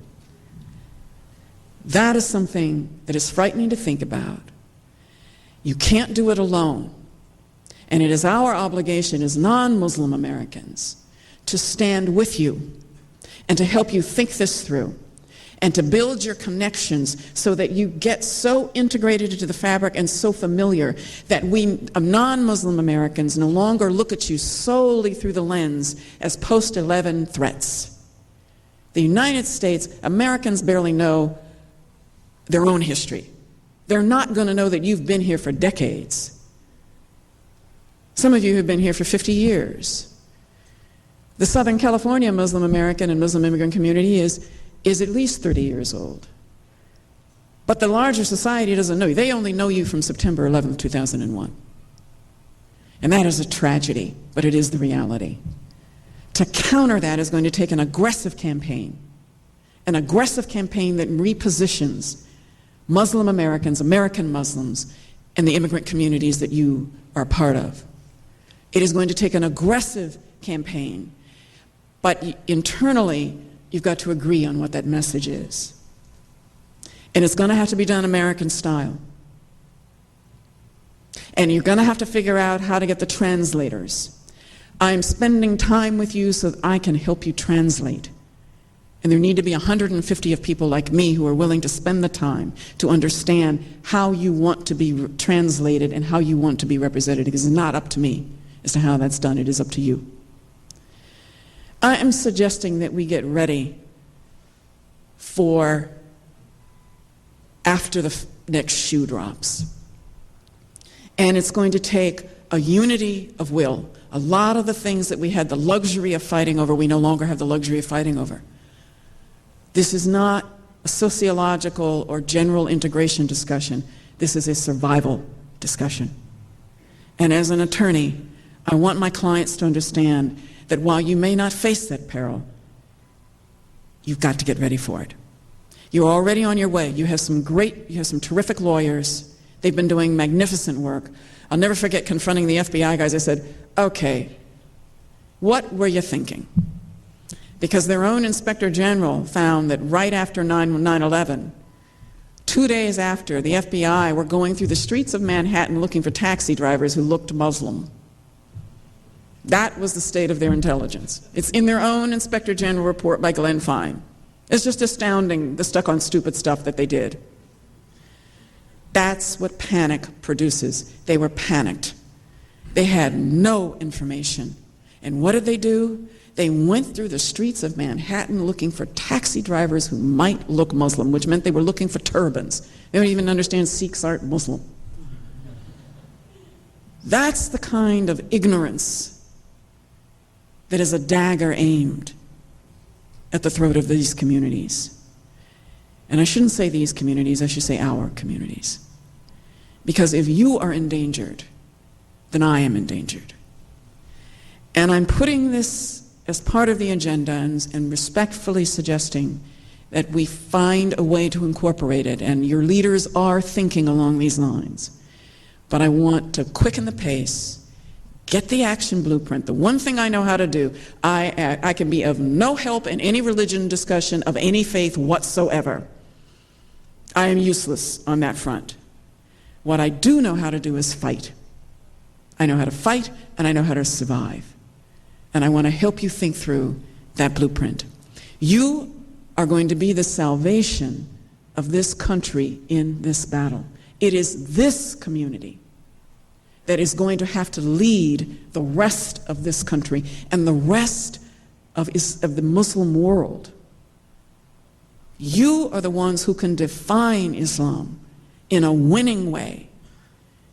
That is something that is frightening to think about. You can't do it alone. And it is our obligation as non-Muslim Americans to stand with you and to help you think this through and to build your connections so that you get so integrated into the fabric and so familiar that we non-Muslim Americans no longer look at you solely through the lens as post-11 threats. The United States, Americans barely know their own history. They're not going to know that you've been here for decades. Some of you have been here for 50 years. The Southern California Muslim American and Muslim immigrant community is at least 30 years old. But the larger society doesn't know you. They only know you from September 11th, 2001. And that is a tragedy, but it is the reality. To counter that is going to take an aggressive campaign that repositions Muslim Americans, American Muslims, and the immigrant communities that you are part of. It is going to take an aggressive campaign, but internally, you've got to agree on what that message is. And it's going to have to be done American style. And you're going to have to figure out how to get the translators. I'm spending time with you so that I can help you translate. And there need to be 150 of people like me who are willing to spend the time to understand how you want to be translated and how you want to be represented, because it's not up to me as to how that's done. It is up to you. I am suggesting that we get ready for after the next shoe drops. And it's going to take a unity of will. A lot of the things that we had the luxury of fighting over, we no longer have the luxury of fighting over. This is not a sociological or general integration discussion. This is a survival discussion. And as an attorney, I want my clients to understand that while you may not face that peril, you've got to get ready for it. You're already on your way. You have some terrific lawyers. They've been doing magnificent work. I'll never forget confronting the FBI guys. I said, okay, what were you thinking? Because their own Inspector General found that right after 9/11, 2 days after, the FBI were going through the streets of Manhattan looking for taxi drivers who looked Muslim. That was the state of their intelligence. It's in their own Inspector General report by Glenn Fine. It's just astounding, the stuck on stupid stuff that they did. That's what panic produces. They were panicked. They had no information. And what did they do? They went through the streets of Manhattan looking for taxi drivers who might look Muslim, which meant they were looking for turbans. They don't even understand Sikhs aren't Muslim. That's the kind of ignorance that is a dagger aimed at the throat of these communities. And I shouldn't say these communities, I should say our communities. Because if you are endangered, then I am endangered. And I'm putting this as part of the agenda and respectfully suggesting that we find a way to incorporate it, and your leaders are thinking along these lines. But I want to quicken the pace, get the action blueprint. The one thing I know how to do, I can be of no help in any religion discussion of any faith whatsoever. I am useless on that front. What I do know how to do is fight. I know how to fight, and I know how to survive. And I want to help you think through that blueprint. You are going to be the salvation of this country in this battle. It is this community that is going to have to lead the rest of this country and the rest of the Muslim world. You are the ones who can define Islam in a winning way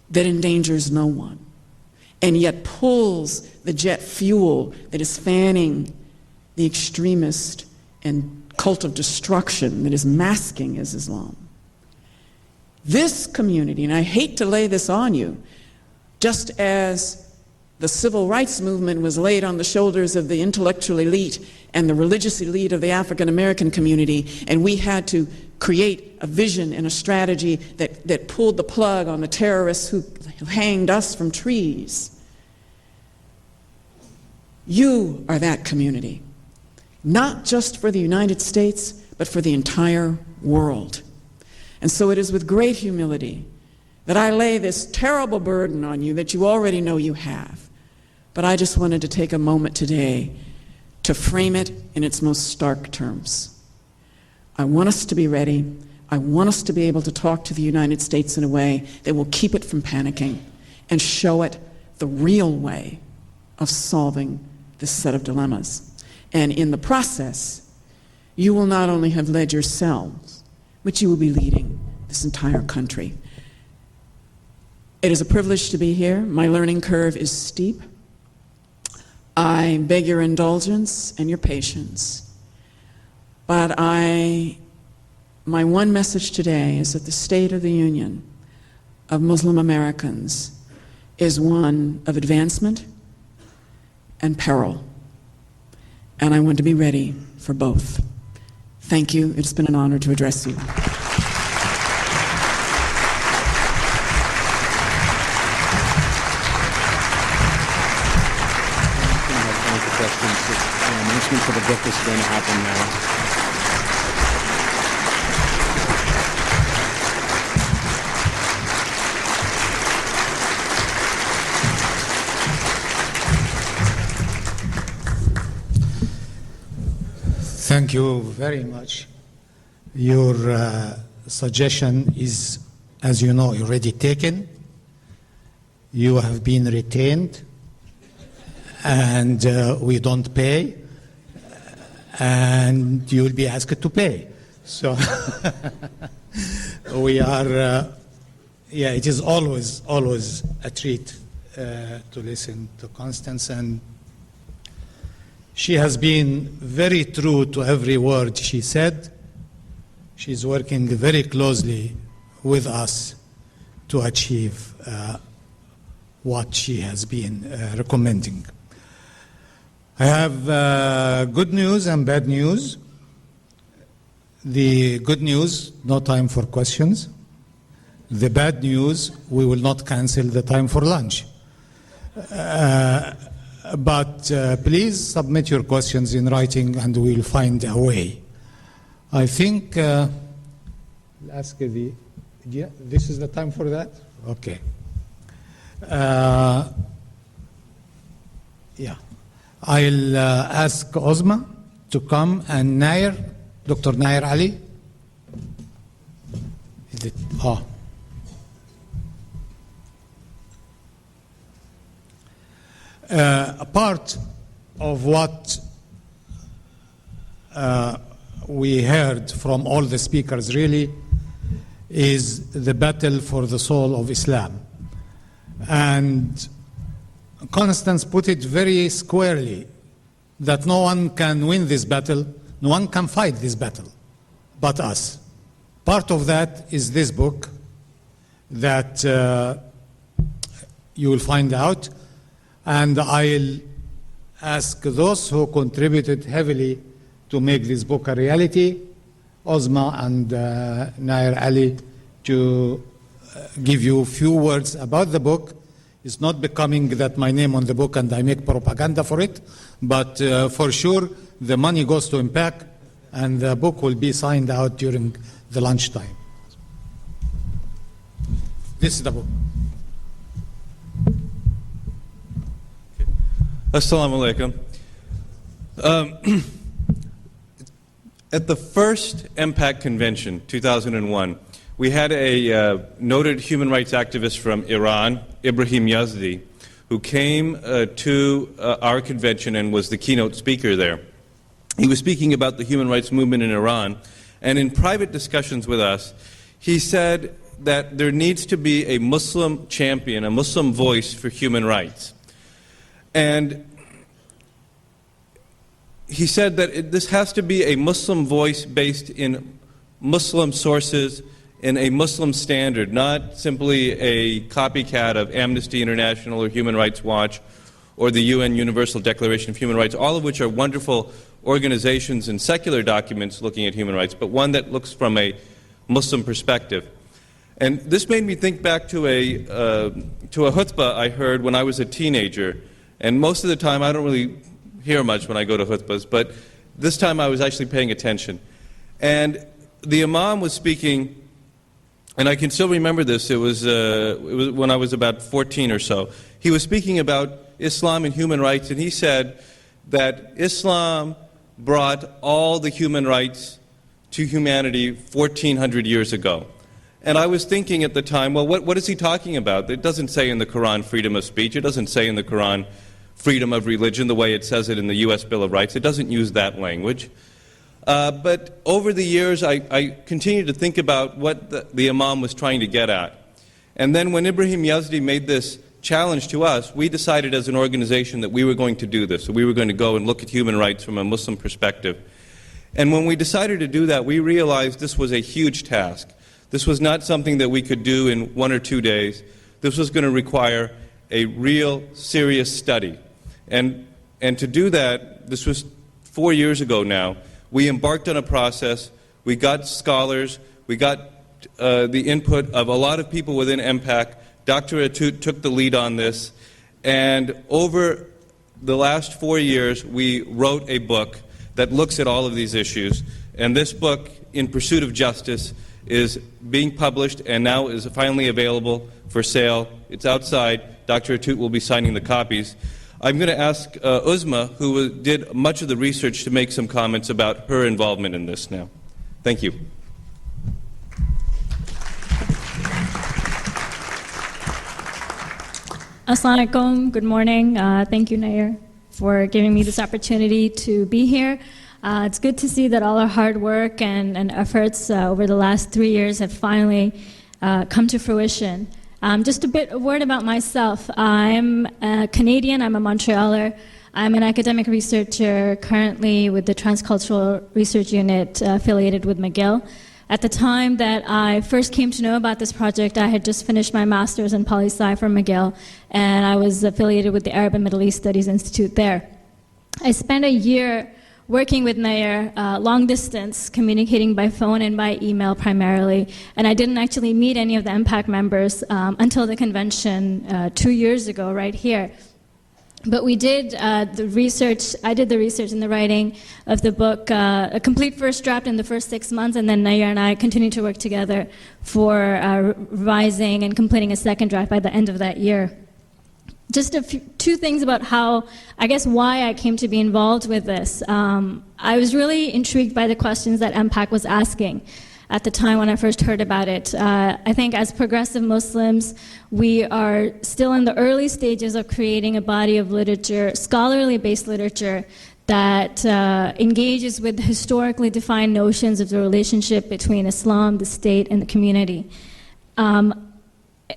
that endangers no one, and yet pulls the jet fuel that is fanning the extremist and cult of destruction that is masking as Islam. This community, and I hate to lay this on you, just as the civil rights movement was laid on the shoulders of the intellectual elite and the religious elite of the African American community, and we had to create a vision and a strategy that pulled the plug on the terrorists who hanged us from trees. You are that community, not just for the United States, but for the entire world. And so it is with great humility that I lay this terrible burden on you that you already know you have. But I just wanted to take a moment today to frame it in its most stark terms. I want us to be ready. I want us to be able to talk to the United States in a way that will keep it from panicking and show it the real way of solving this set of dilemmas. And in the process, you will not only have led yourselves, but you will be leading this entire country. It is a privilege to be here. My learning curve is steep. I beg your indulgence and your patience. But my one message today is that the State of the Union of Muslim Americans is one of advancement and peril. And I want to be ready for both. Thank you. It's been an honor to address you. Announcement for the book is going to happen now. Thank you very much. Your suggestion is, as you know, already taken. You have been retained, and we don't pay, and you will be asked to pay. So we are, it is always a treat to listen to Constance, and she has been very true to every word she said. She's working very closely with us to achieve what she has been recommending. I have good news and bad news. The good news, no time for questions. The bad news, we will not cancel the time for lunch. But please submit your questions in writing and we'll find a way. I think, this is the time for that? Okay. I'll ask Uzma to come, and Nair, Dr. Nair Ali. Is it? A part of what we heard from all the speakers really is the battle for the soul of Islam. And Constance put it very squarely that no one can win this battle, no one can fight this battle but us. Part of that is this book that you will find out, and I'll ask those who contributed heavily to make this book a reality, Uzma and Nair Ali, to give you a few words about the book. It's not becoming that my name on the book and I make propaganda for it, but for sure the money goes to MPAC and the book will be signed out during the lunchtime. This is the book. Assalamu alaikum. At the first MPAC convention, 2001, we had a noted human rights activist from Iran, Ibrahim Yazdi, who came to our convention and was the keynote speaker there. He was speaking about the human rights movement in Iran, and in private discussions with us, he said that there needs to be a Muslim champion, a Muslim voice for human rights. And he said that this has to be a Muslim voice based in Muslim sources, in a Muslim standard, not simply a copycat of Amnesty International or Human Rights Watch or the UN Universal Declaration of Human Rights, all of which are wonderful organizations and secular documents looking at human rights, but one that looks from a Muslim perspective. And this made me think back to a khutbah I heard when I was a teenager. And most of the time I don't really hear much when I go to khutbahs, but this time I was actually paying attention. And the Imam was speaking And I can still remember this. It was when I was about 14 or so. He was speaking about Islam and human rights, and he said that Islam brought all the human rights to humanity 1,400 years ago. And I was thinking at the time, well, what is he talking about? It doesn't say in the Quran freedom of speech. It doesn't say in the Quran freedom of religion the way it says it in the U.S. Bill of Rights. It doesn't use that language. But over the years, I continued to think about what the Imam was trying to get at. And then when Ibrahim Yazdi made this challenge to us, we decided as an organization that we were going to do this. So we were going to go and look at human rights from a Muslim perspective. And when we decided to do that, we realized this was a huge task. This was not something that we could do in 1 or 2 days. This was going to require a real, serious study. And to do that, this was 4 years ago now, we embarked on a process. We got scholars. We got the input of a lot of people within MPAC. Dr. Hathout took the lead on this. And over the last 4 years, we wrote a book that looks at all of these issues. And this book, In Pursuit of Justice, is being published and now is finally available for sale. It's outside. Dr. Hathout will be signing the copies. I'm going to ask Uzma, who did much of the research, to make some comments about her involvement in this now. Thank you. Assalamu alaikum. Good morning. Thank you, Nair, for giving me this opportunity to be here. It's good to see that all our hard work and efforts over the last 3 years have finally come to fruition. Just a word about myself. I'm a Canadian. I'm a Montrealer. I'm an academic researcher currently with the Transcultural Research Unit affiliated with McGill. At the time that I first came to know about this project, I had just finished my master's in poli-sci from McGill, and I was affiliated with the Arab and Middle East Studies Institute there. I spent a year working with Nair, long distance, communicating by phone and by email primarily, and I didn't actually meet any of the MPAC members until the convention 2 years ago, right here. But we did the research. I did the research and the writing of the book, a complete first draft in the first 6 months, and then Nair and I continued to work together for revising and completing a second draft by the end of that year. Just two things about why I came to be involved with this. I was really intrigued by the questions that MPAC was asking at the time when I first heard about it. I think as progressive Muslims, we are still in the early stages of creating a body of literature, scholarly-based literature, that engages with historically defined notions of the relationship between Islam, the state, and the community.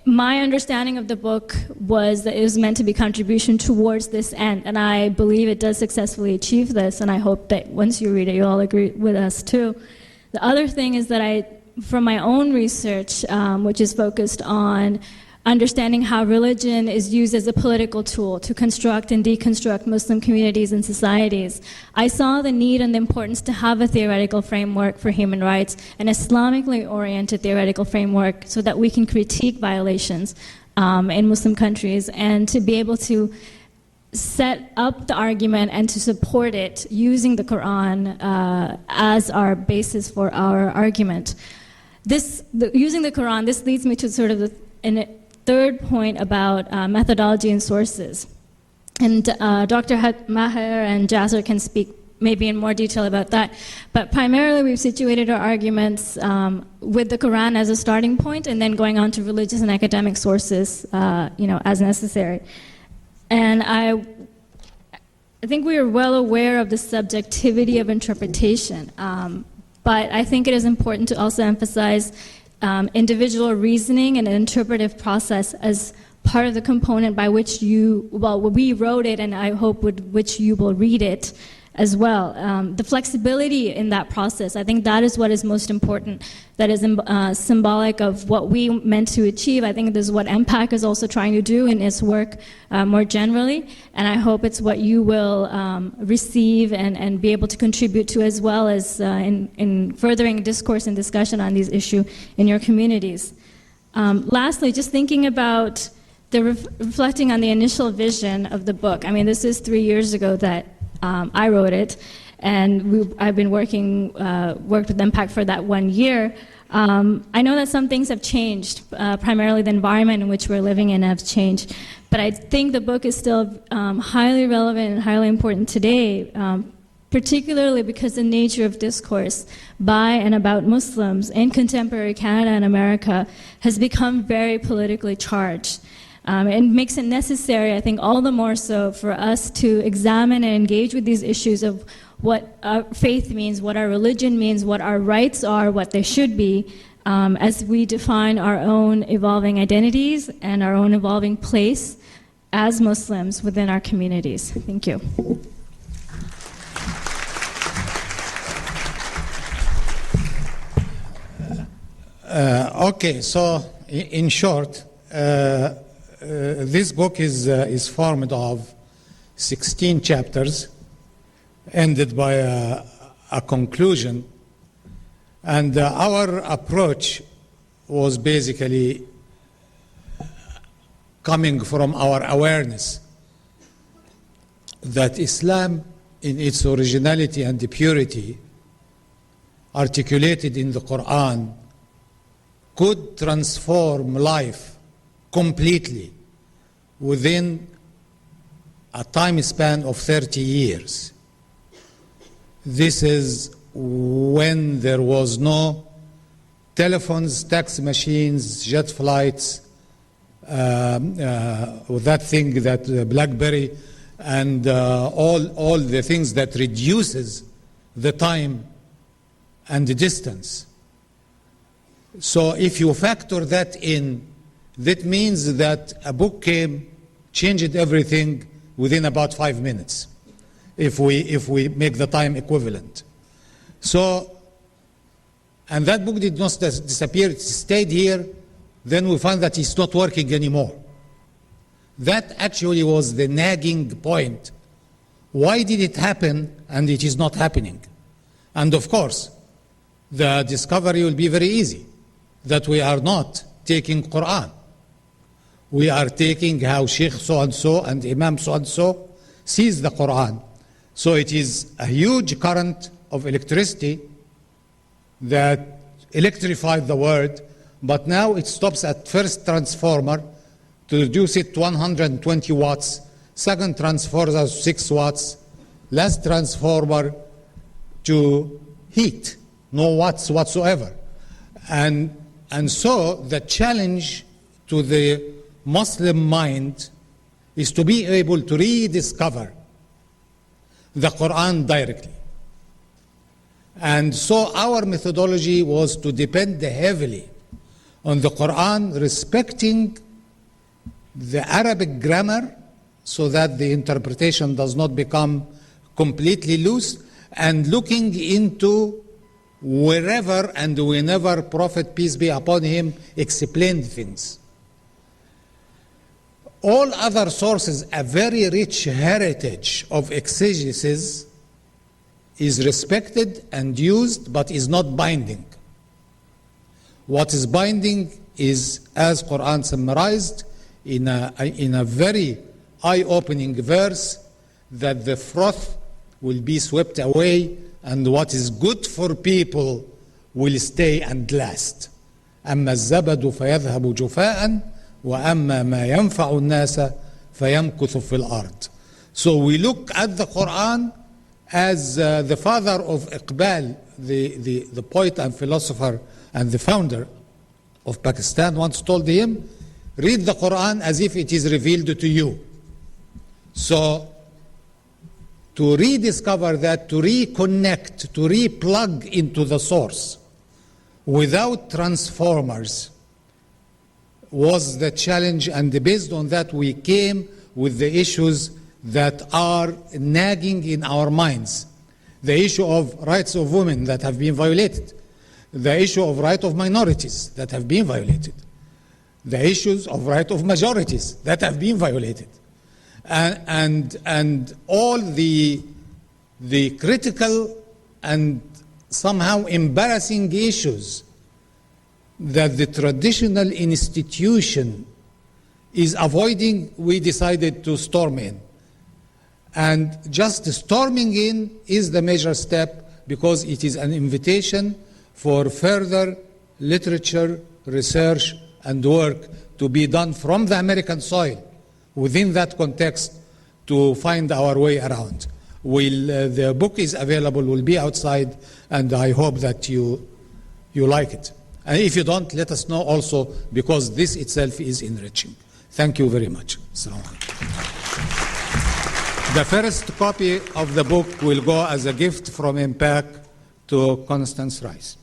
My understanding of the book was that it was meant to be a contribution towards this end, and I believe it does successfully achieve this, and I hope that once you read it, you'll all agree with us too. The other thing is that from my own research, which is focused on understanding how religion is used as a political tool to construct and deconstruct Muslim communities and societies, I saw the need and the importance to have a theoretical framework for human rights, an Islamically oriented theoretical framework, so that we can critique violations in Muslim countries and to be able to set up the argument and to support it using the Quran as our basis for our argument. Using the Quran, this leads me to sort of a third point about methodology and sources. And Dr. Maher and Jasser can speak maybe in more detail about that. But primarily we've situated our arguments with the Quran as a starting point and then going on to religious and academic sources as necessary. And I think we are well aware of the subjectivity of interpretation, but I think it is important to also emphasize individual reasoning and an interpretive process as part of the component by which we wrote it, and I hope with which you will read it as well. The flexibility in that process, I think that is what is most important, that is symbolic of what we meant to achieve. I think this is what MPAC is also trying to do in its work more generally, and I hope it's what you will receive and be able to contribute to, as well as in furthering discourse and discussion on these issues in your communities. Lastly, just thinking about reflecting on the initial vision of the book. I mean, this is 3 years ago that I wrote it, and I've been worked with MPAC for that 1 year. I know that some things have changed, primarily the environment in which we're living in has changed, but I think the book is still highly relevant and highly important today, particularly because the nature of discourse by and about Muslims in contemporary Canada and America has become very politically charged. It makes it necessary, I think, all the more so for us to examine and engage with these issues of what our faith means, what our religion means, what our rights are, what they should be, as we define our own evolving identities and our own evolving place as Muslims within our communities. Thank you. Okay, so in short, this book is formed of 16 chapters, ended by a conclusion, and our approach was basically coming from our awareness that Islam, in its originality and the purity articulated in the Quran, could transform life completely within a time span of 30 years. This is when there was no telephones, taxi machines, jet flights, that thing, that BlackBerry, and all the things that reduces the time and the distance. So if you factor that in, that means that a book came, changed everything within about 5 minutes, if we make the time equivalent. So, and that book did not disappear, it stayed here, then we found that it's not working anymore. That actually was the nagging point. Why did it happen and it is not happening? And of course, the discovery will be very easy, that we are not taking Quran. We are taking how Sheikh so-and-so and Imam so-and-so sees the Quran. So it is a huge current of electricity that electrified the world, but now it stops at first transformer to reduce it to 120 watts, second transformer to 6 watts, last transformer to heat, no watts whatsoever. And so the challenge to the Muslim mind is to be able to rediscover the Quran directly. And so our methodology was to depend heavily on the Quran, respecting the Arabic grammar so that the interpretation does not become completely loose, and looking into wherever and whenever Prophet, peace be upon him, explained things. All other sources, a very rich heritage of exegesis, is respected and used, but is not binding. What is binding is, as Quran summarized in a very eye-opening verse, that the froth will be swept away and what is good for people will stay and last. أما الزبد فيذهب جفاء وأما ما ينفع الناس فيمكث في الأرض. So we look at the Quran as the father of Iqbal, the poet and philosopher and the founder of Pakistan, once told him, read the Quran as if it is revealed to you. So to rediscover that, to reconnect, to replug into the source without transformers was the challenge, and based on that we came with the issues that are nagging in our minds. The issue of rights of women that have been violated, the issue of rights of minorities that have been violated, the issues of rights of majorities that have been violated, and all the critical and somehow embarrassing issues that the traditional institution is avoiding, we decided to storm in. And just storming in is the major step, because it is an invitation for further literature, research, and work to be done from the American soil within that context to find our way around. The book is available, will be outside, and I hope that you like it. And if you don't, let us know also, because this itself is enriching. Thank you very much. Assalamu alaikum. The first copy of the book will go as a gift from MPAC to Constance Rice.